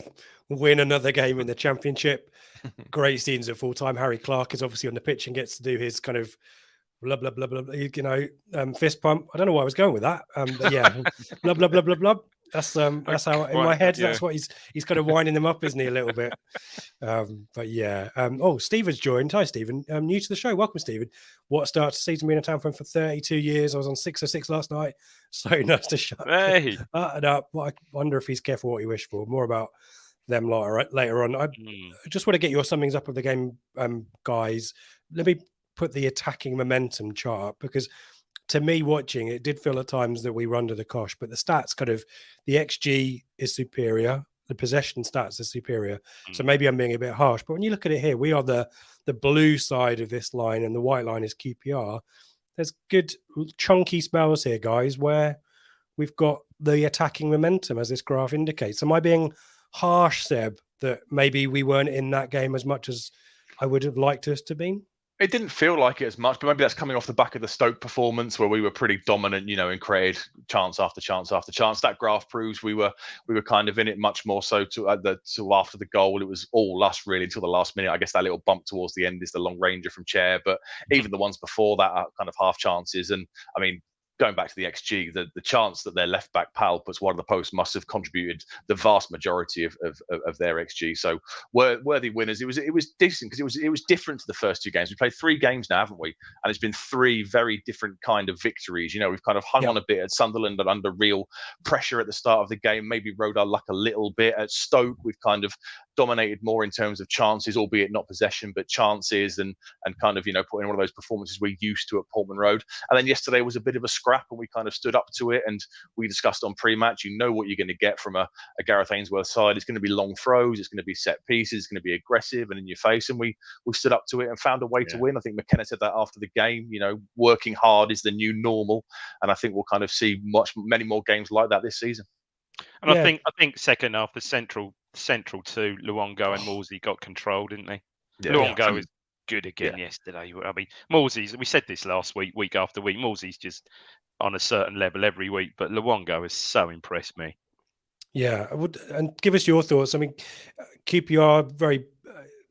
win another game in the Championship. Great scenes at full time. Harry Clark is obviously on the pitch and gets to do his kind of blah blah blah blah, you know, fist pump. I don't know why I was going with that. But yeah, blah blah blah blah blah. That's how in my head. That's what he's kind of winding them up, isn't he? A little bit. But yeah. Stephen's joined. Hi, Stephen. New to the show. Welcome, Stephen. What start to season? Being a town fan for 32 years. I was on 606 last night. So nice to shut it up. I wonder if he's careful what he wished for. More about them later on. I just want to get your summings up of the game, guys. Let me put the attacking momentum chart up, because to me, watching it did feel at times that we were under the cosh, but the stats the XG is superior, the possession stats are superior. So maybe I'm being a bit harsh, but when you look at it here, we are the blue side of this line and the white line is QPR. There's good chunky spells here, guys, where we've got the attacking momentum, as this graph indicates. Am I being harsh, Seb, that maybe we weren't in that game as much as I would have liked us to be? It didn't feel like it as much, but maybe that's coming off the back of the Stoke performance, where we were pretty dominant, and created chance after chance after chance. That graph proves we were kind of in it much more so to after the goal. It was all us really until the last minute. I guess that little bump towards the end is the long ranger from Chair, but even the ones before that are kind of half chances. And I mean, going back to the XG, the chance that their left back Pal puts one of the posts must have contributed the vast majority of their XG. So worthy winners. It was decent because it was different to the first two games. We played 3 games now, haven't we? And it's been 3 very different kind of victories. We've kind of hung on a bit at Sunderland, but under real pressure at the start of the game. Maybe rode our luck a little bit. At Stoke, we've kind of dominated more in terms of chances, albeit not possession, but chances, and kind of put in one of those performances we're used to at Portman Road. And then yesterday was a bit of a scrap, and we kind of stood up to it. And we discussed on pre-match, what you're going to get from a Gareth Ainsworth side. It's going to be long throws, it's going to be set pieces, it's going to be aggressive and in your face. And we stood up to it and found a way to win. I think McKenna said that after the game. Working hard is the new normal, and I think we'll kind of see many more games like that this season. And I think second half, the central two, Luongo and Morsey got control, didn't they? Luongo was good again yesterday. I mean, Morsey's, we said this last week after week, Morsey's just on a certain level every week, but Luongo has so impressed me. Yeah, and give us your thoughts. I mean, QPR,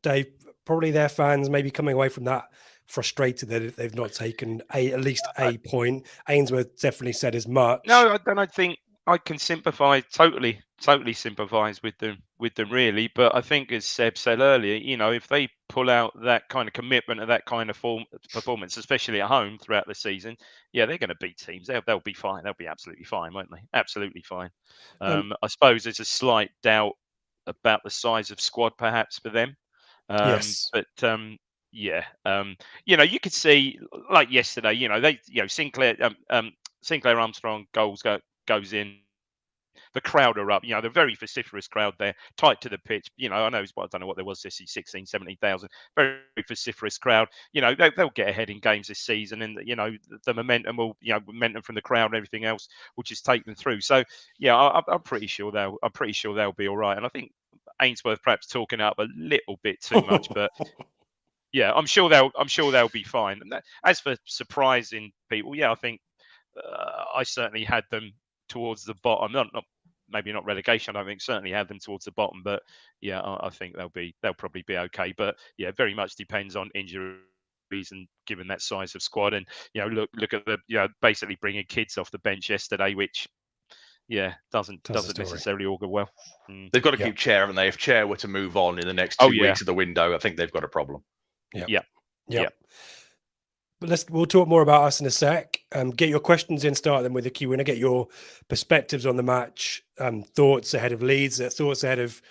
Dave, probably their fans maybe coming away from that frustrated that they've not taken at least a point. Ainsworth definitely said as much. No, I think I can sympathise, totally sympathise with them really. But I think, as Seb said earlier, if they pull out that kind of commitment and that kind of performance, especially at home throughout the season, they're going to beat teams. They'll be fine. They'll be absolutely fine, won't they? Absolutely fine. I suppose there's a slight doubt about the size of squad, perhaps, for them. Yes. But you could see, like yesterday, Sinclair Armstrong goes in. The crowd are up. They're very vociferous crowd there, tight to the pitch. I don't know what there was this 16, 17,000. Very vociferous crowd. They'll get ahead in games this season, and the momentum will, momentum from the crowd and everything else will just take them through. So I'm pretty sure they'll be all right. And I think Ainsworth perhaps talking up a little bit too much, but I'm sure they'll be fine. And as for surprising people, I think I certainly had them towards the bottom. Maybe not relegation. I don't think, certainly had them towards the bottom. But I think they'll probably be okay. But very much depends on injuries and given that size of squad. And look at the basically bringing kids off the bench yesterday, which doesn't necessarily augur well. They've got to keep Chair, haven't they? If Chair were to move on in the next 2 weeks of the window, I think they've got a problem. Yeah. But we'll talk more about us in a sec. Get your questions in, start them with a Q&A, get your perspectives on the match, thoughts ahead of Leeds, thoughts ahead of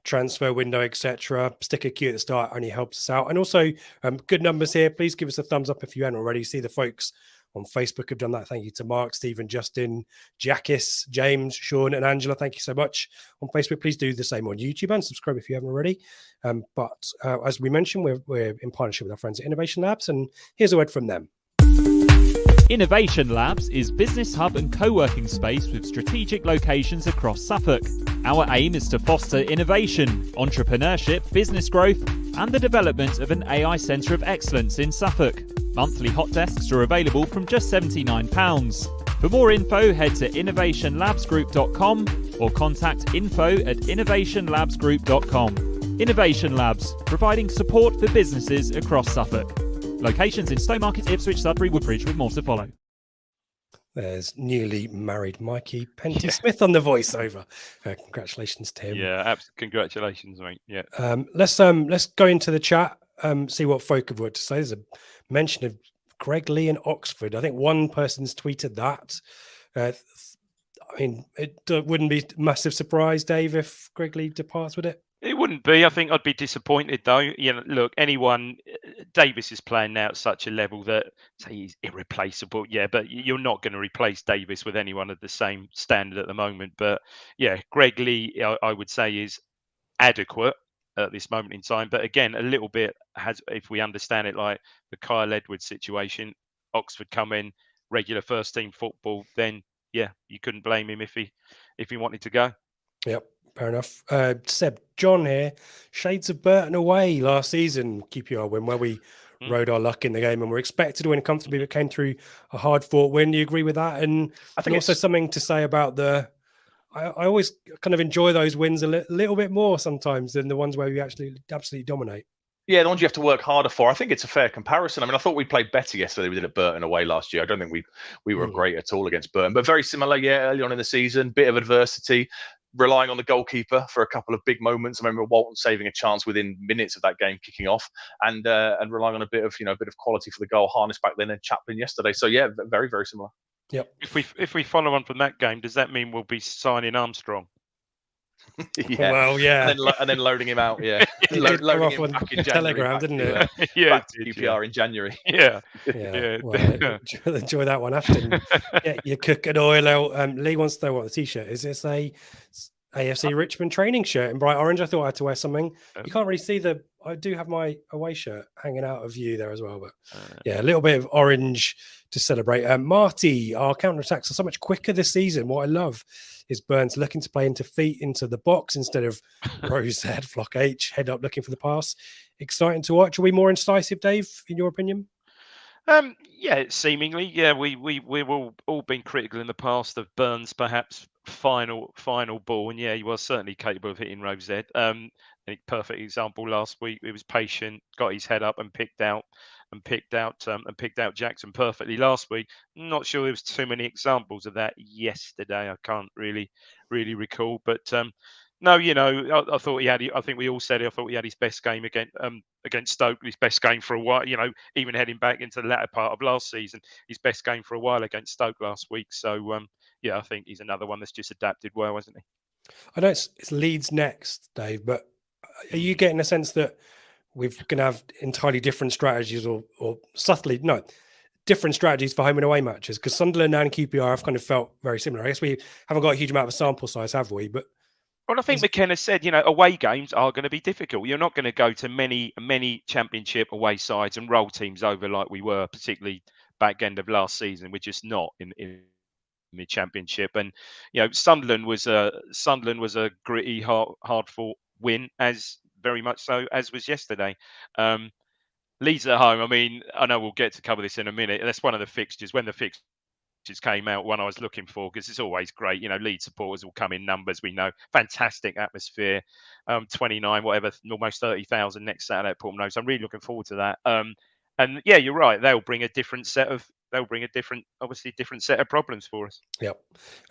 transfer window, etc. Stick a Q at the start, only helps us out. And also, good numbers here. Please give us a thumbs up if you haven't already. See the folks on Facebook have done that. Thank you to Mark, Stephen, Justin, Jackis, James, Sean, and Angela. Thank you so much on Facebook. Please do the same on YouTube and subscribe if you haven't already. But as we mentioned, we're in partnership with our friends at Innovation Labs, and here's a word from them. Innovation Labs is business hub and co-working space with strategic locations across Suffolk. Our aim is to foster innovation, entrepreneurship, business growth, and the development of an AI centre of excellence in Suffolk. Monthly hot desks are available from just £79. For more info, head to innovationlabsgroup.com or contact info@innovationlabsgroup.com. Innovation Labs, providing support for businesses across Suffolk. Locations in Stowmarket, Ipswich, Sudbury, Woodbridge, with more to follow. There's newly married Mikey Penty Smith on the voiceover. Congratulations to him. Yeah, congratulations, mate. Yeah. Let's go into the chat. See what folk have got to say. There's a mention of Greg Lee in Oxford. I think one person's tweeted that. I mean, it wouldn't be a massive surprise, Dave, if Greg Lee departs with it. It wouldn't be. I think I'd be disappointed, though. You know, look, Davis is playing now at such a level that say he's irreplaceable. Yeah, but you're not going to replace Davis with anyone at the same standard at the moment. But yeah, Greg Lee, I would say, is adequate at this moment in time. But again, a little bit if we understand it, like the Kyle Edwards situation, Oxford come in, regular first team football, then yeah, you couldn't blame him if he wanted to go. Yep. Fair enough. Seb, John here. Shades of Burton away last season, QPR win, where we rode our luck in the game and were expected to win comfortably, but came through a hard-fought win. Do you agree with that? And I think also something to say about I always kind of enjoy those wins a little bit more sometimes than the ones where we actually absolutely dominate. Yeah, the ones you have to work harder for. I think it's a fair comparison. I mean, I thought we played better yesterday. We did at Burton away last year. I don't think we were great at all against Burton, but very similar. Yeah, early on in the season, bit of adversity, relying on the goalkeeper for a couple of big moments. I remember Walton saving a chance within minutes of that game kicking off, and relying on a bit of quality for the goal. Harness back then and Chaplin yesterday. So yeah, very very similar. Yep. If we follow on from that game, does that mean we'll be signing Armstrong? Yeah. Well, yeah. And then loading him out. Yeah. Loading him back in January. Telegram, didn't it? Yeah. Back to QPR in January. Yeah. Yeah. Well, enjoy that one, Ashton. Get your cooking oil out. Lee wants to know what the t-shirt is. It's a AFC Richmond training shirt in bright orange. I thought I had to wear something. You can't really see I do have my away shirt hanging out of view there as well, but yeah, a little bit of orange to celebrate. Marty, our counter-attacks are so much quicker this season. What I love is Burns looking to play into feet into the box instead of Rose head, Flock H, head up looking for the pass. Exciting to watch. Are we more incisive, Dave, in your opinion? Yeah, seemingly. Yeah, we've all been critical in the past of Burns perhaps final ball, and yeah, he was certainly capable of hitting Rose head. A perfect example last week. He was patient, got his head up and picked out Jackson perfectly last week. Not sure there was too many examples of that yesterday. I can't really recall, but no, I thought he had. I think we all said it. I thought he had his best game against Stoke. His best game for a while. Even heading back into the latter part of last season, his best game for a while against Stoke last week. So yeah, I think he's another one that's just adapted well, hasn't he? I know it's Leeds next, Dave, but are you getting a sense that we're going to have entirely different strategies or different strategies for home and away matches? Because Sunderland and QPR have kind of felt very similar. I guess we haven't got a huge amount of a sample size, have we? But well, I think McKenna said, away games are going to be difficult. You're not going to go to many championship away sides and roll teams over like we were, particularly back end of last season. We're just not in the championship. And Sunderland was a gritty, hard fought win, as very much so as was yesterday. Leeds at home. I mean, I know we'll get to cover this in a minute. That's one of the fixtures. When the fixtures came out, one I was looking for, because it's always great. Leeds supporters will come in numbers. We know, fantastic atmosphere. 29, whatever, almost 30,000 next Saturday at Portman Road. So I'm really looking forward to that. And yeah, you're right. They'll bring a different set of problems for us. Yep.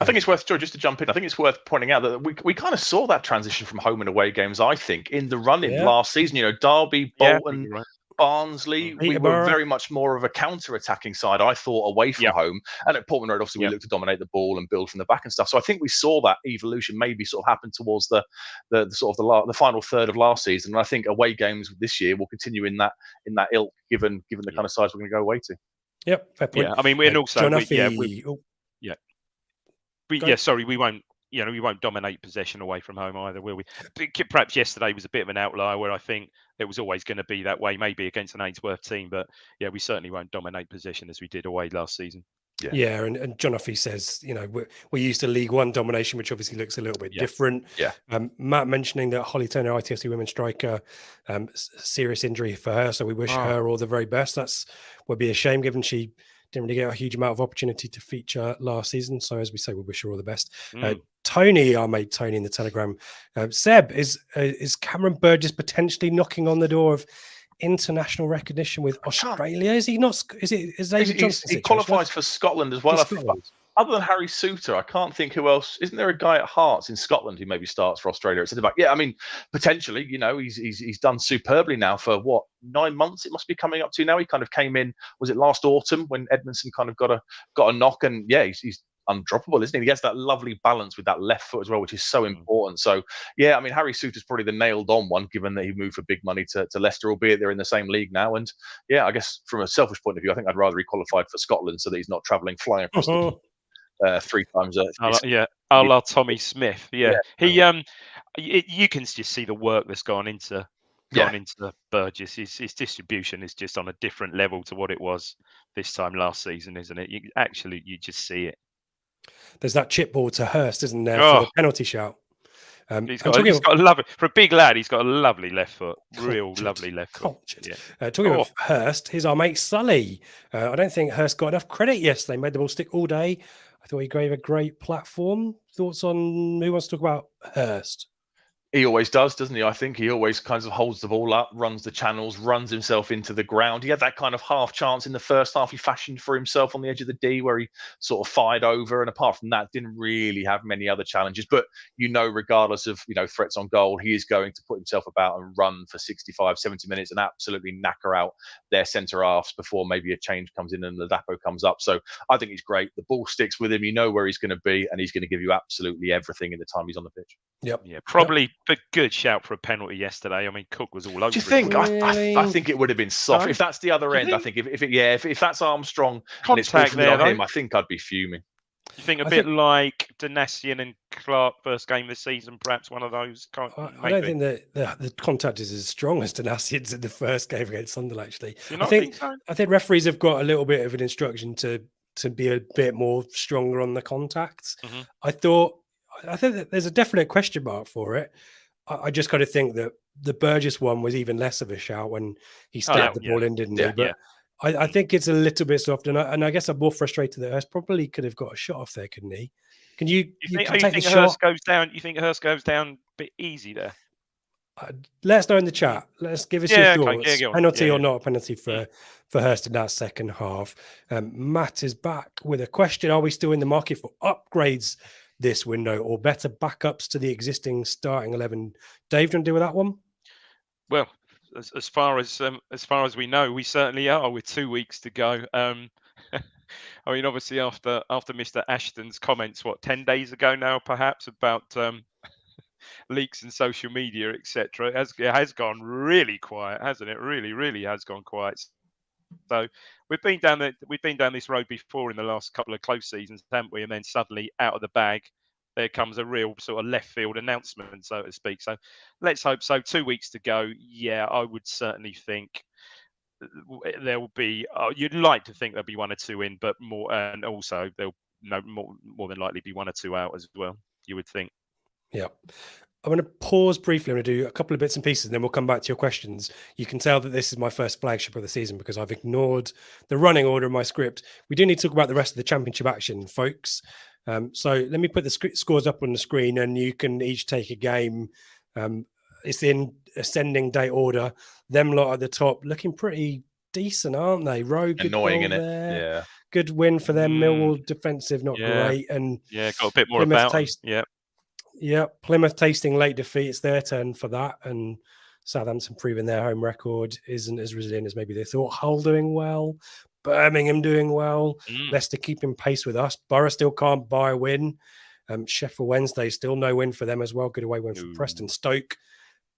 I think it's worth, Joe, just to jump in, I think it's worth pointing out that we kind of saw that transition from home and away games, I think, in the run-in last season. Derby, Bolton, Barnsley, we were very much more of a counter-attacking side, I thought, away from home. And at Portman Road, obviously, we looked to dominate the ball and build from the back and stuff. So I think we saw that evolution maybe sort of happen towards the final third of last season. And I think away games this year will continue in that ilk, given the kind of sides we're going to go away to. Yep, fair point. Yeah, I mean, we won't. We won't dominate possession away from home either, will we? Perhaps yesterday was a bit of an outlier where I think it was always going to be that way, maybe against an Ainsworth team. But yeah, we certainly won't dominate possession as we did away last season. Yeah, and John Uffy says, we're used to League One domination, which obviously looks a little bit different. Yeah. Matt mentioning that Holly Turner, ITFC women's striker, serious injury for her, so we wish her all the very best. Would be a shame given she didn't really get a huge amount of opportunity to feature last season. So as we say, we wish her all the best. Tony, our mate Tony in the Telegram, Seb, is Cameron Burgess potentially knocking on the door of international recognition with I can't- Australia? Is he not? Is it? Is David Johnson? He qualifies for Scotland as well. Other than Harry Souttar, I can't think who else. Isn't there a guy at Hearts in Scotland who maybe starts for Australia at centre back? Yeah, I mean, potentially, you know, he's done superbly now for what, 9 months? It must be coming up to now. He kind of came in, was it last autumn when Edmondson kind of got a knock, and yeah, he's undroppable, isn't he? He has that lovely balance with that left foot as well, which is so important. So yeah, I mean, Harry Souttar's probably the nailed on one, given that he moved for big money to Leicester, albeit they're in the same league now. And yeah, I guess from a selfish point of view, I think I'd rather he qualified for Scotland so that he's not travelling flying across the 3 times. A la Tommy Smith. Yeah. He you can just see the work that's gone into Burgess. His distribution is just on a different level to what it was this time last season, isn't it? You just see it. There's that chip ball to Hurst, isn't there, for the penalty shout? He's got a lovely, for a big lad. He's got a lovely left foot, lovely left foot. Yeah. Talking about Hurst, here's our mate Sully. I don't think Hurst got enough credit yesterday. Made the ball stick all day. I thought he gave a great platform. Thoughts on who wants to talk about Hurst? He always does, doesn't he? I think he always kind of holds the ball up, runs the channels, runs himself into the ground. He had that kind of half chance in the first half he fashioned for himself on the edge of the D where he sort of fired over. And apart from that, didn't really have many other challenges. But, you know, regardless of, you know, threats on goal, he is going to put himself about and run for 65, 70 minutes and absolutely knacker out their centre halves before maybe a change comes in and the Dapo comes up. So I think he's great. The ball sticks with him. You know where he's going to be, and he's going to give you absolutely everything in the time he's on the pitch. Yep. Yeah, probably a good shout for a penalty yesterday. I mean, Cook was all over. Do you think? Really? I think it would have been soft. If that's the other end, I think if that's Armstrong and it's contact there, on him, I think I'd be fuming. You think a bit like Donasian and Clark first game of the season, perhaps one of those? I don't think that the contact is as strong as Donasian's in the first game against Sunderland. Actually, I think referees have got a little bit of an instruction to be a bit more stronger on the contacts. I think that there's a definite question mark for it. I just kind of think that the Burgess one was even less of a shout when he stabbed the ball in, didn't he? But I think it's a little bit soft, and I guess I'm more frustrated that Hurst probably could have got a shot off there, couldn't he? Can you think take the Hurst shot? goes down? You think Hurst goes down a bit easy there? Let us know in the chat. Let's give us your thoughts. Okay, penalty or not a penalty for Hurst in that second half. Matt is back with a question. Are we still in the market for upgrades this window or better backups to the existing starting 11? Dave, do you want to deal with that one? Well, as far as we know, we certainly are with 2 weeks to go. I mean, obviously after Mr. Ashton's comments, 10 days ago now, perhaps, about leaks in social media, etc., it has gone really quiet, hasn't it? Really has gone quiet. So we've been down this road before in the last couple of close seasons, haven't we? And then suddenly out of the bag, there comes a real sort of left field announcement, so to speak. So let's hope so. 2 weeks to go. Yeah, I would certainly think there will be. You'd like to think there'll be 1 or 2 in, but more, and also there'll more than likely be 1 or 2 out as well. You would think. Yeah. I'm going to pause briefly. I'm going to do a couple of bits and pieces, and then we'll come back to your questions. You can tell that this is my first flagship of the season because I've ignored the running order of my script. We do need to talk about the rest of the championship action, folks. So let me put the scores up on the screen, and you can each take a game. It's in ascending date order. Them lot at the top looking pretty decent, aren't they? Rowe, good annoying, goal isn't it? there. Yeah. Good win for them. Millwall defensive, not great. And got a bit more about them. Yeah, Plymouth tasting late defeat. It's their turn for that. And Southampton proving their home record isn't as resilient as maybe they thought. Hull doing well. Birmingham doing well. Leicester keeping pace with us. Borough still can't buy a win. Sheffield Wednesday, still no win for them as well. Good away win for Preston. Stoke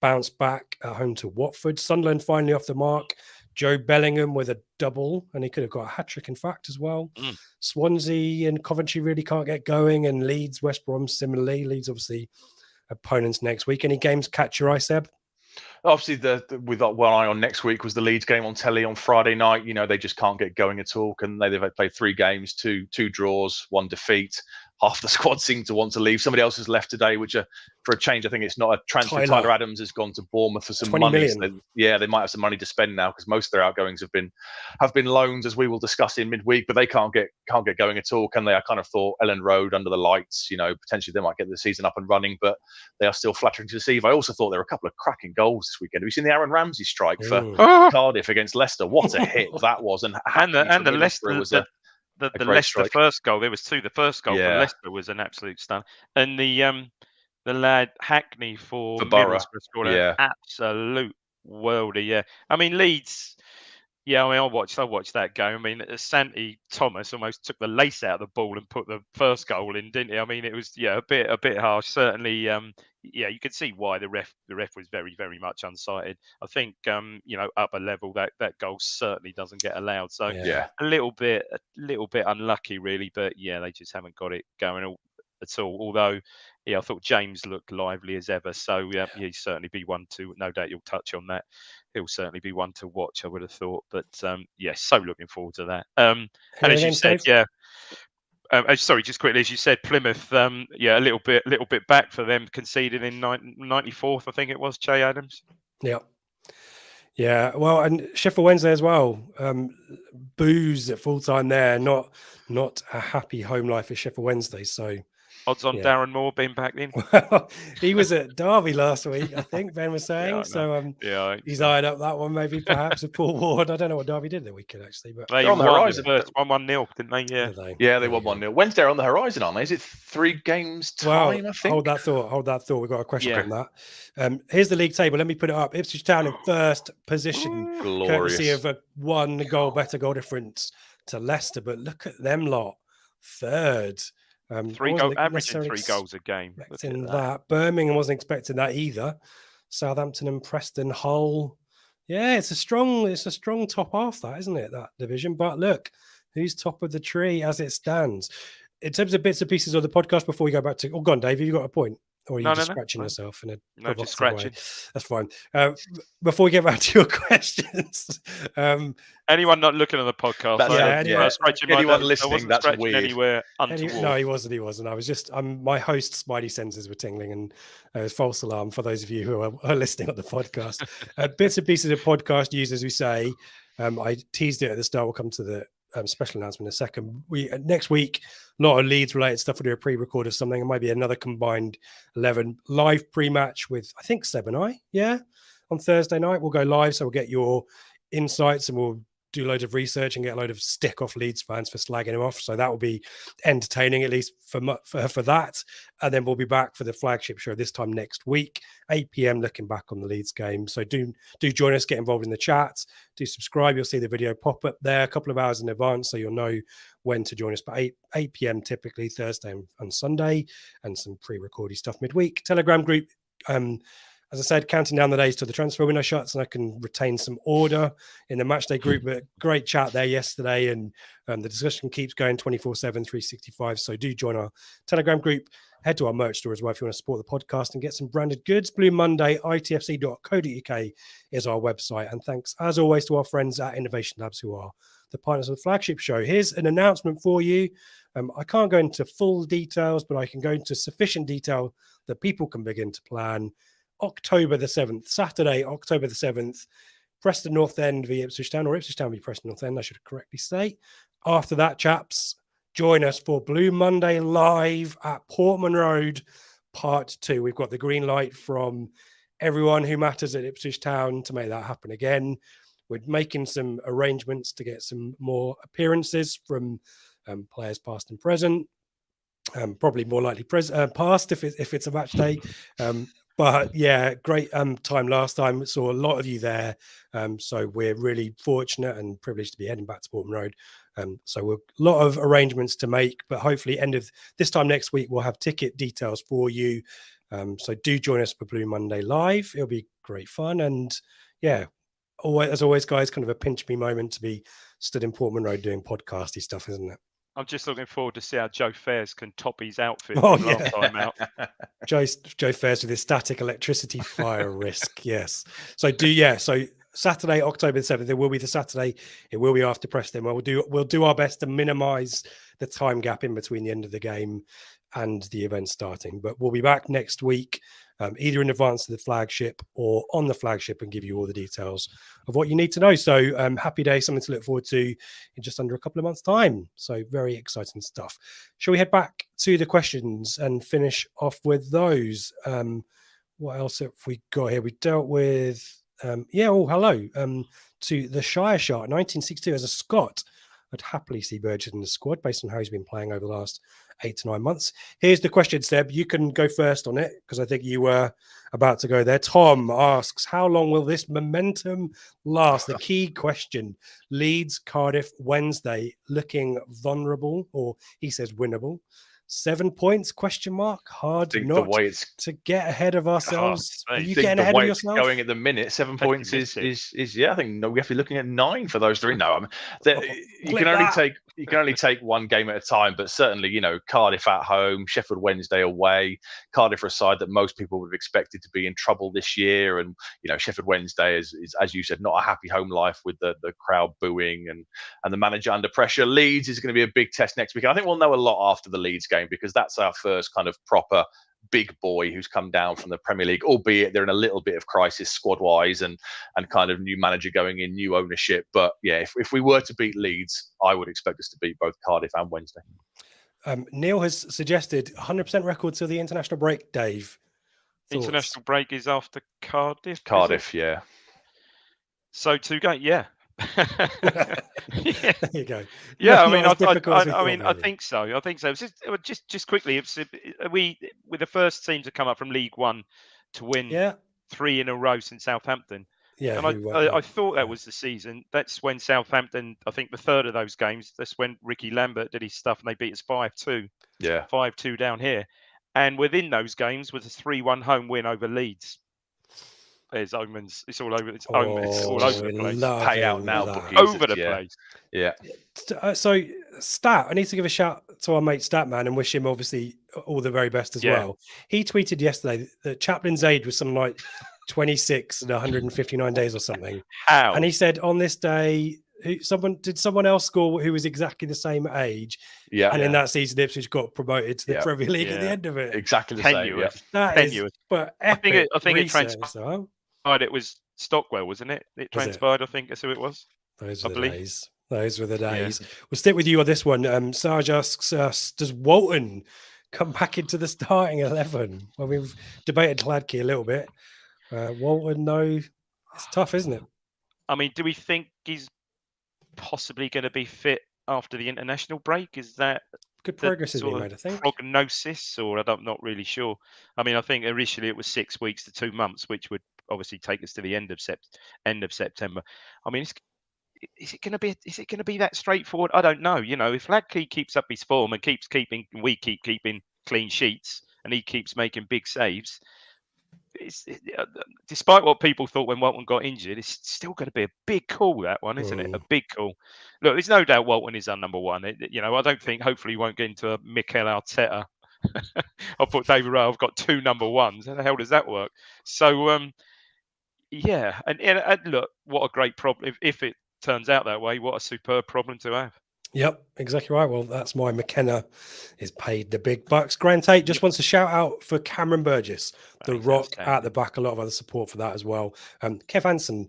bounce back at home to Watford. Sunderland finally off the mark. Joe Bellingham with a double, and he could have got a hat-trick, in fact, as well. Swansea and Coventry really can't get going, and Leeds, West Brom similarly. Leeds, obviously, opponents next week. Any games catch your eye, Seb? Obviously, we've got one eye on next week was the Leeds game on telly on Friday night. You know, they just can't get going at all. They've played 3 games, two draws, 1 defeat. half the squad seem to want to leave. Somebody else has left today, which for a change, I think it's not a transfer. Tyler Adams has gone to Bournemouth for some 20 money. million. So they might have some money to spend now, because most of their outgoings have been loans, as we will discuss in midweek. But they can't get going at all, can they? I kind of thought Ellen Road under the lights, potentially they might get the season up and running, but they are still flattering to deceive. I also thought there were a couple of cracking goals this weekend. Have you seen the Aaron Ramsey strike for Cardiff against Leicester? What a hit that was! And the Leicester was the Leicester strike. First goal, there was two. The first goal for Leicester was an absolute stun, and the lad Hackney for Borough scored an absolute worldie. Yeah, I mean Leeds. Yeah, I mean, I watched that game. I mean, Santi Thomas almost took the lace out of the ball and put the first goal in, didn't he? I mean, it was a bit harsh. Certainly, you could see why the ref was very, very much unsighted. I think upper level that goal certainly doesn't get allowed. So a little bit unlucky really, but they just haven't got it going at all. Although I thought James looked lively as ever. So he'd certainly be one to, no doubt you'll touch on that. He'll certainly be one to watch, I would have thought. But so looking forward to that. And as you said, sorry, just quickly, as you said, Plymouth, a little bit back for them, conceded in 94th, I think it was, Che Adams. Yeah, well, and Sheffield Wednesday as well. Booze at full time there. Not a happy home life for Sheffield Wednesday. So odds on Darren Moore being back in. Well, he was at Derby last week, I think Ben was saying. He's eyed up that one, maybe perhaps with Paul Ward. I don't know what Derby did the weekend actually, but they're on the horizon. 1-1-0, didn't they? Yeah, they won 1-0. Wednesday are on the horizon, aren't they? Is it 3 games time? I think. Hold that thought. We've got a question on that. Here's the league table. Let me put it up. Ipswich Town in first position, courtesy of a 1 goal better goal difference to Leicester. But look at them lot, third. Averaging 3 goals a game. Expecting that. Birmingham wasn't expecting that either. Southampton and Preston, Hull. Yeah, it's a strong top half, that, isn't it? That division. But look, who's top of the tree as it stands? In terms of bits and pieces of the podcast, before we go back to, go on, Dave. Have you got a point? Or are you just scratching yourself in a just scratching. That's fine. Before we get back to your questions, anyone not looking at the podcast, anyone listening, that's weird. Anywhere untoward. No, he wasn't. I was just, my host's spidey senses were tingling, and it was false alarm for those of you who are listening on the podcast. Bits and pieces of podcast news, as we say. I teased it at the start. We'll come to the special announcement in a second. Next week, a lot of Leeds related stuff. We'll do a pre-record of something. It might be another combined 11 live pre-match with, I think, Seb and I. Yeah, on Thursday night we'll go live, so we'll get your insights and we'll do loads of research and get a load of stick off Leeds fans for slagging him off. So that will be entertaining, at least for that. And then we'll be back for the flagship show this time next week, 8 p.m. looking back on the Leeds game. So do join us, get involved in the chat, do subscribe. You'll see the video pop up there a couple of hours in advance, so you'll know when to join us. But 8 p.m. typically Thursday and Sunday, and some pre-recorded stuff midweek. Telegram group. As I said, counting down the days till the transfer window shuts, and I can retain some order in the matchday group. But great chat there yesterday, and the discussion keeps going 24/7, 365. So do join our Telegram group. Head to our merch store as well if you want to support the podcast and get some branded goods. Blue Monday, ITFC.co.uk is our website. And thanks, as always, to our friends at Innovation Labs, who are the partners of the Flagship Show. Here's an announcement for you. I can't go into full details, but I can go into sufficient detail that people can begin to plan. October the 7th, Saturday, October the 7th, Preston North End v Ipswich Town, or Ipswich Town v Preston North End, I should correctly say. After that, chaps, join us for Blue Monday live at Portman Road, part 2. We've got the green light from everyone who matters at Ipswich Town to make that happen again. We're making some arrangements to get some more appearances from players past and present. Probably more likely past if it's a match day. But yeah, great time last time. Saw a lot of you there. So we're really fortunate and privileged to be heading back to Portman Road. So we're a lot of arrangements to make, but hopefully end of this time next week, we'll have ticket details for you. So do join us for Blue Monday Live. It'll be great fun. And yeah, as always, guys, kind of a pinch me moment to be stood in Portman Road doing podcasty stuff, isn't it? I'm just looking forward to see how Joe Fairs can top his outfit last time out. Joe Fairs with his static electricity fire risk. Yes. So Saturday, October the 7th. It will be the Saturday. It will be after Preston. We'll do our best to minimise the time gap in between the end of the game and the event starting. But we'll be back next week, either in advance of the flagship or on the flagship, and give you all the details of what you need to know. So happy day, something to look forward to in just under a couple of months' time. So very exciting stuff. Shall we head back to the questions and finish off with those? What else have we got here? We dealt with, hello to the Shire Shark, 1962. As a Scot, I'd happily see Burgess in the squad based on how he's been playing over the last 8 to 9 months. Here's the question, Seb. You can go first on it because I think you were about to go there. Tom asks, how long will this momentum last? The key question. Leeds, Cardiff, Wednesday, looking vulnerable, or he says winnable. 7 points, question mark. Hard not to get ahead of ourselves. Are you getting ahead of yourself? Going at the minute, 7 points is I think we have to be looking at 9 for those 3. No, you can only take one game at a time, but certainly, Cardiff at home, Sheffield Wednesday away. Cardiff are a side that most people would have expected to be in trouble this year, and Sheffield Wednesday is as you said, not a happy home life with the crowd booing and the manager under pressure. Leeds is going to be a big test next week. I think we'll know a lot after the Leeds game, because that's our first kind of proper big boy who's come down from the Premier League, albeit they're in a little bit of crisis squad-wise and kind of new manager going in, new ownership. But yeah, if we were to beat Leeds, I would expect us to beat both Cardiff and Wednesday. Neil has suggested 100% record till the international break, Dave. Thoughts? International break is after Cardiff? Cardiff, yeah. So 2 games, yeah. There you go. Yeah, I think so. I think so. Just quickly, we with the first team to come up from League One to win 3 in a row since Southampton. Yeah, and I thought that was the season. That's when Southampton, I think the third of those games, that's when Ricky Lambert did his stuff and they beat us 5-2. Yeah, 5-2 down here, and within those games was a 3-1 home win over Leeds. There's omens. It's all over. It's all over the place. Pay out now, bookies. Over the place. Yeah. So, Stat, I need to give a shout to our mate Statman and wish him obviously all the very best as well. He tweeted yesterday that Chaplin's age was something like 26 and 159 days or something. How? And he said on this day, someone else score who was exactly the same age. Yeah. And in that season, Ipswich got promoted to the Premier League at the end of it. Exactly the same. Yeah. That is, but epic. I think it transpired. It was Stockwell, wasn't it? It transpired. I think that's who it was. Those were the days. Those were the days. We'll stick with you on this one. Sarge asks us, does Walton come back into the starting 11? Well, we've debated Hladky a little bit. Walton, no, it's tough, isn't it? I mean, do we think he's possibly going to be fit after the international break? Is that good progress has been made, I think. Prognosis, or I'm not really sure. I mean, I think initially it was 6 weeks to 2 months, which would obviously take us to the end of September. I mean, is it going to be that straightforward? I don't know. If Hladky keeps up his form and we keep keeping clean sheets, and he keeps making big saves, despite what people thought when Walton got injured, it's still going to be a big call, that one, isn't it? A big call. Look, there's no doubt Walton is our number one. I don't think, hopefully, he won't get into a Mikel Arteta. I'll put David Rowe. I've got 2 number ones. How the hell does that work? So, and look, what a great problem. If it turns out that way, what a superb problem to have. Yep, exactly right. Well, that's why McKenna is paid the big bucks. Grant Tate just wants a shout out for Cameron Burgess, the Rock at the back. A lot of other support for that as well. Kev Hansen,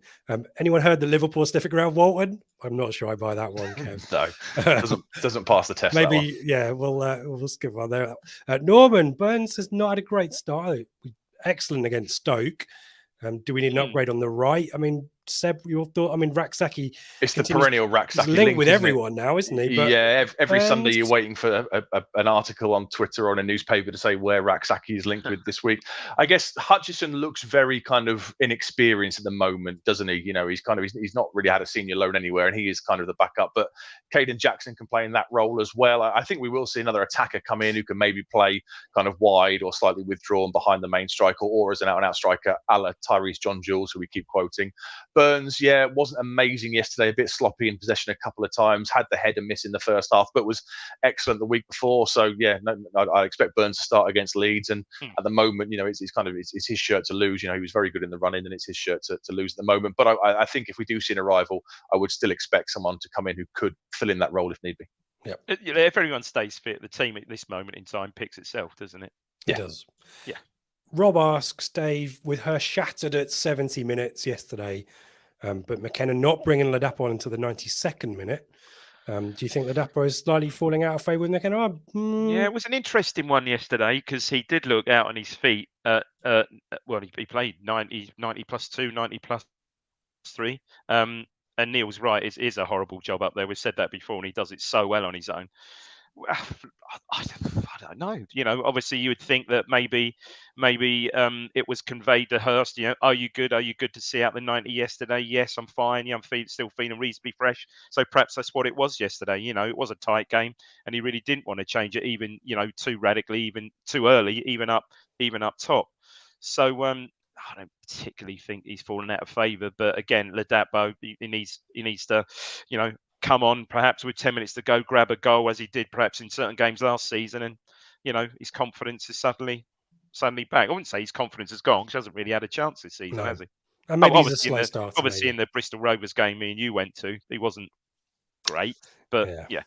anyone heard the Liverpool sniffing around Walton? I'm not sure I buy that one, Kev. No, doesn't pass the test. Maybe, we'll skip one there. Norman Burns has not had a great start. Excellent against Stoke. Do we need an upgrade on the right? I mean, Seb, your thought? I mean, Raksaki. It's the perennial Raksaki link with everyone now, isn't he? But, every Sunday you're waiting for an article on Twitter or on a newspaper to say where Raksaki is linked with this week. I guess Hutchison looks very kind of inexperienced at the moment, doesn't he? He's not really had a senior loan anywhere, and he is kind of the backup. But Caden Jackson can play in that role as well. I think we will see another attacker come in who can maybe play kind of wide or slightly withdrawn behind the main striker, or as an out-and-out striker, a la Tyrese John Jules, who we keep quoting. Burns, yeah, wasn't amazing yesterday. A bit sloppy in possession a couple of times. Had the header miss in the first half, but was excellent the week before. So yeah, I expect Burns to start against Leeds. And at the moment, it's his shirt to lose. He was very good in the run-in, and it's his shirt to lose at the moment. But I think if we do see an arrival, I would still expect someone to come in who could fill in that role if need be. Yeah. If everyone stays fit, the team at this moment in time picks itself, doesn't it? It does. Yeah. Rob asks, Dave, with her shattered at 70 minutes yesterday, but McKenna not bringing Ladapo on until the 92nd minute. Do you think Ladapo is slightly falling out of favour with McKenna? Yeah, it was an interesting one yesterday because he did look out on his feet. He played 90 plus 2, 90 plus 3. And Neil's right, it is a horrible job up there. We've said that before, and he does it so well on his own. I don't know. Obviously you would think that maybe it was conveyed to Hurst. Are you good? Are you good to see out the 90 yesterday? Yes, I'm fine. Yeah, I'm still feeling reasonably fresh. So perhaps that's what it was yesterday. It was a tight game, and he really didn't want to change it, even too radically, even too early, even up top. So I don't particularly think he's fallen out of favour, but again, Ladapo, he needs to, come on perhaps with 10 minutes to go, grab a goal as he did perhaps in certain games last season, and his confidence is suddenly back. I wouldn't say his confidence has gone because he hasn't really had a chance this season, has he? And maybe he's a slow starter. Obviously, in the Bristol Rovers game me and you went to, he wasn't great, but yeah.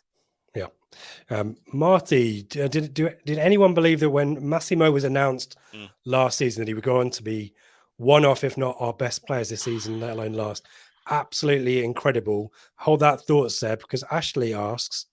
Marty, did anyone believe that when Massimo was announced last season that he would go on to be one of, if not our best players this season, let alone last? Absolutely incredible. Hold that thought, Seb, because Ashley asks,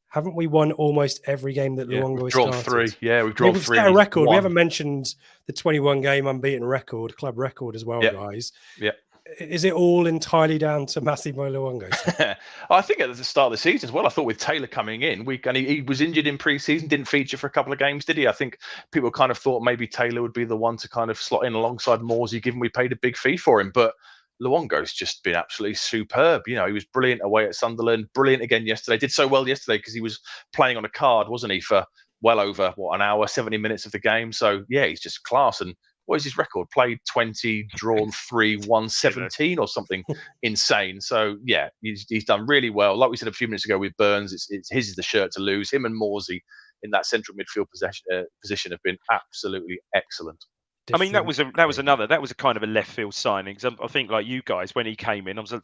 haven't we won almost every game that Luongo has started? We've drawn 3. Yeah, we've drawn 3. Set a record. We haven't mentioned the 21 game unbeaten record, club record as well, guys. Yeah. Is it all entirely down to Massimo Luongo? I think at the start of the season as well, I thought with Taylor coming in, he was injured in pre-season, didn't feature for a couple of games, did he? I think people kind of thought maybe Taylor would be the one to kind of slot in alongside Morsey, given we paid a big fee for him. But Luongo's just been absolutely superb. He was brilliant away at Sunderland, brilliant again yesterday. Did so well yesterday because he was playing on a card, wasn't he, for well over, an hour, 70 minutes of the game. So, yeah, he's just class. And what is his record? Played 20, drawn 3, won 17 or something insane. So, yeah, he's done really well. Like we said a few minutes ago with Burns, it's his is the shirt to lose. Him and Morsey in that central midfield position have been absolutely excellent. I mean, that was a kind of a left field signing. Because I think, like you guys, when he came in, I was a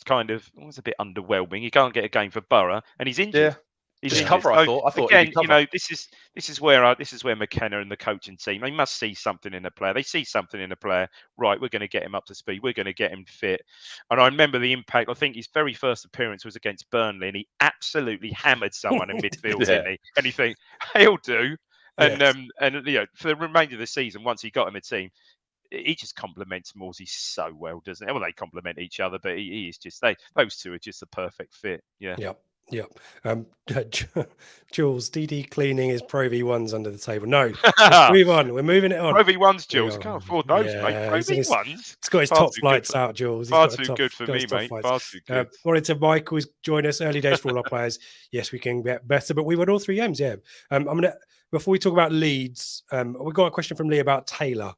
bit underwhelming. You can't get a game for Borough, and he's injured. Yeah. Just cover, I thought. Again, this is where McKenna and the coaching team, they must see something in the player. They see something in the player. Right, we're going to get him up to speed. We're going to get him fit. And I remember the impact. I think his very first appearance was against Burnley, and he absolutely hammered someone in midfield, didn't he? And you think he'll do. And for the remainder of the season, once he got in the team, he just complements Morsey so well, doesn't he? Well, they complement each other, but he is just those two are just the perfect fit. Yeah. Yep. Jules, DD cleaning his Pro V1s under the table. No, let's move on. We're moving it on. Pro V1s, Jules. Can't afford those, mate. Pro V1s. It's got his top flights out, Jules. Far too good for me, mate. Far too good. Wanted to Michael's join us. Early days for all our players. Yes, we can get better, but we won all 3 games. Yeah. Before we talk about Leeds, we got a question from Lee about Taylor.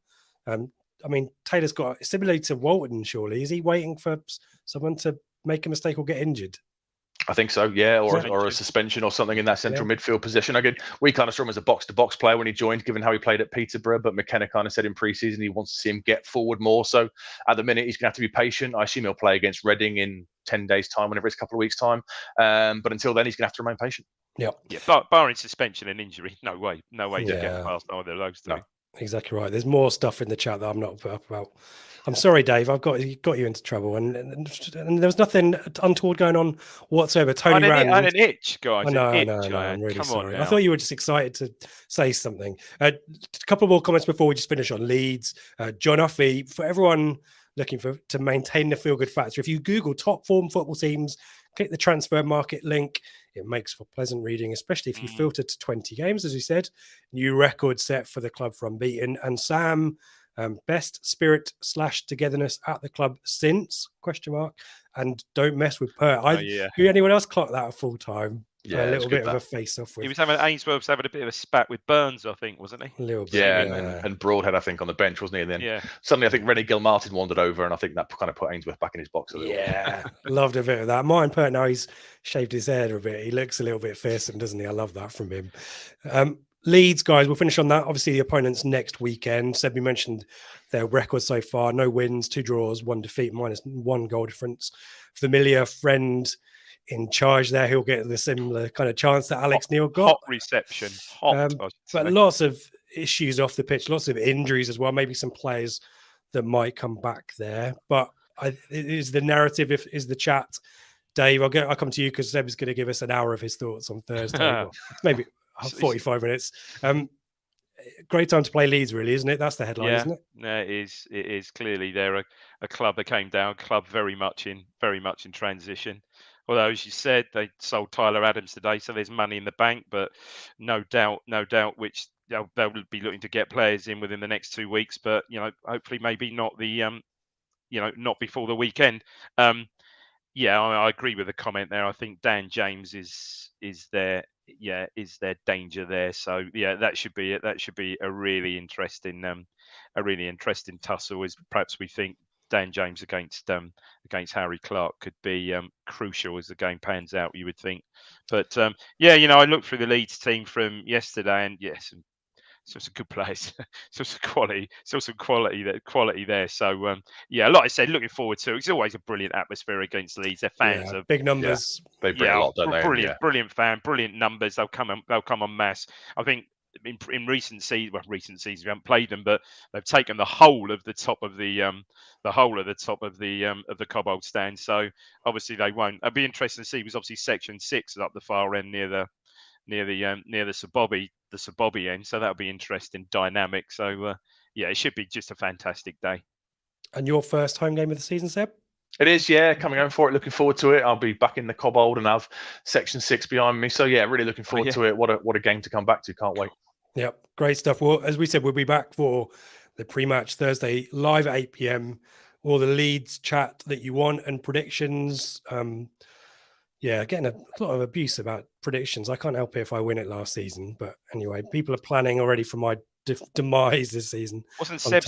Taylor's got similarly to Walton. Surely, is he waiting for someone to make a mistake or get injured? I think so, yeah, or a suspension or something in that central midfield position. Again, we kind of saw him as a box-to-box player when he joined, given how he played at Peterborough, but McKenna kind of said in pre-season he wants to see him get forward more. So at the minute, he's going to have to be patient. I assume he'll play against Reading in 10 days' time, whenever it's a couple of weeks' time. But until then, he's going to have to remain patient. Yeah, barring suspension and injury, no way to get past either of those two. No. Exactly right. There's more stuff in the chat that I'm not put up about. I'm sorry, Dave. I've got you into trouble, and there was nothing untoward going on whatsoever. Tony Rand, and an itch, guys. I know. I'm really sorry. I thought you were just excited to say something. A couple more comments before we just finish on Leeds. John Uffy, for everyone looking to maintain the feel-good factor, if you Google top form football teams, click the transfer market link. It makes for pleasant reading, especially if you filter to 20 games, as we said. New record set for the club for unbeaten. And Sam, best spirit / togetherness at the club since ? And don't mess with Pert. Did anyone else clock that at full time? Yeah, a it's little good bit of a face-off He with was having Ainsworth's having a bit of a spat with Burns, I think, wasn't he? a little bit. Yeah, Yeah, and Broadhead, I think, on the bench, wasn't he? And then Yeah. suddenly, I think Rennie Gilmartin wandered over, and I think that kind of put Ainsworth back in his box a little. Yeah, loved a bit of that. Martin Pert, now he's shaved his hair a bit. He looks a little bit fearsome, doesn't he? I love that from him. Leeds, guys, we'll finish on that. Obviously, the opponents next weekend. Seb, you mentioned their record so far: no wins, 2 draws, 1 defeat, -1 goal difference. Familiar friend in charge there, he'll get the similar kind of chance that Alex Neil got. Hot reception, hot. But lots of issues off the pitch, lots of injuries as well. Maybe some players that might come back there. But is the narrative, is the chat, Dave? I'll come to you because Seb is going to give us an hour of his thoughts on Thursday. Well, maybe 45 minutes. Great time to play Leeds, really, isn't it? That's the headline, isn't it? No, it is. It is. Clearly, they're a club that came down, club very much in transition. Although, as you said, they sold Tyler Adams today, so there's money in the bank. But no doubt, which they'll be looking to get players in within the next 2 weeks. But hopefully, maybe not the not before the weekend. Yeah, I agree with the comment there. I think Dan James is their danger there. So yeah, that should be it. That should be a really interesting tussle. As perhaps we think Dan James against Harry Clark could be crucial as the game pans out. You would think, but I looked through the Leeds team from yesterday, and yes. So some good players, some quality there. So like I said, looking forward to it. It's always a brilliant atmosphere against Leeds. Their fans are big numbers. They bring a lot, don't they? Brilliant fan, brilliant numbers. They'll come en masse. I think in recent seasons we haven't played them, but they've taken the whole of the top of the Cobbold stand. So obviously they won't. It'll be interesting to see because obviously Section 6 is up the far end near the Sir Bobby end, so that'll be interesting dynamic. So it should be just a fantastic day. And your first home game of the season, Seb? It is, coming home for it. Looking forward to it. I'll be back in the Cobbold and have Section 6 behind me. So really looking forward to it. What a game to come back to. Can't wait. Yep, great stuff. Well, as we said, we'll be back for the pre-match Thursday live at 8 p.m. All the Leeds chat that you want and predictions. Getting a lot of abuse about predictions. I can't help it if I win it last season. But anyway, people are planning already for my demise this season. Wasn't Seb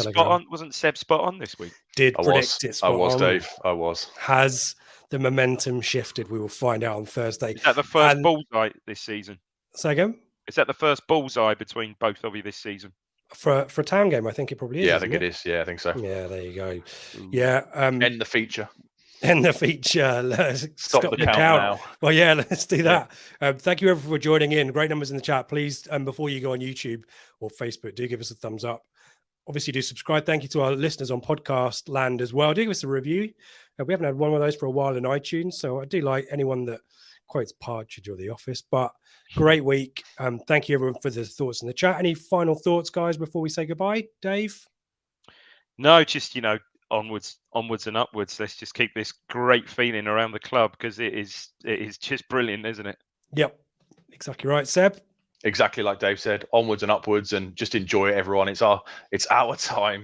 spot on this week? Predict it spot on. I was, Dave. I was. Has the momentum shifted? We will find out on Thursday. Is that the first bullseye this season? Say again? Is that the first bullseye between both of you this season? For a town game, I think it probably is. Yeah, I think it is. Yeah, I think so. Yeah, there you go. Yeah. End the feature. End the feature. Stop the count now. Well, let's do that. Thank you everyone for joining in. Great numbers in the chat. Please, before you go on YouTube or Facebook, do give us a thumbs up. Obviously, do subscribe. Thank you to our listeners on podcast land as well. Do give us a review. We haven't had one of those for a while in iTunes, so I do like anyone that quotes Partridge or The Office. But great week. Thank you everyone for the thoughts in the chat. Any final thoughts, guys, before we say goodbye, Dave? No, just onwards and upwards. Let's just keep this great feeling around the club because it is just brilliant, isn't it? Yep, exactly right. Seb? Exactly like Dave said, onwards and upwards, and just enjoy it, everyone. It's our time.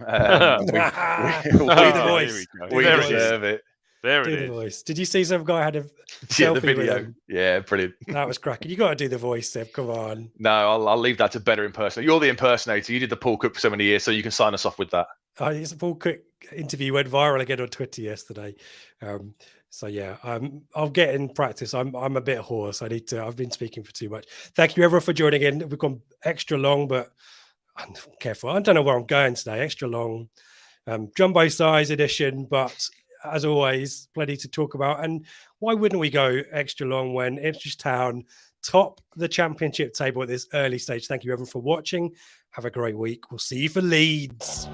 We deserve it. There it is. The voice. Did you see some guy had a selfie the video? With him? Yeah, brilliant. That was cracking. You got to do the voice, Seb. Come on. No, I'll leave that to better impersonator. You're the impersonator. You did the Paul Cook for so many years, so you can sign us off with that. It's a Paul Cook interview went viral again on Twitter yesterday. I'll get in practice. I'm a bit hoarse. I've been speaking for too much. Thank you everyone for joining in. We've gone extra long, but I'm careful. I don't know where I'm going today. Extra long, jumbo size edition, but as always, plenty to talk about. And why wouldn't we go extra long when Ipswich Town top the championship table at this early stage? Thank you everyone for watching. Have a great week. We'll see you for Leeds.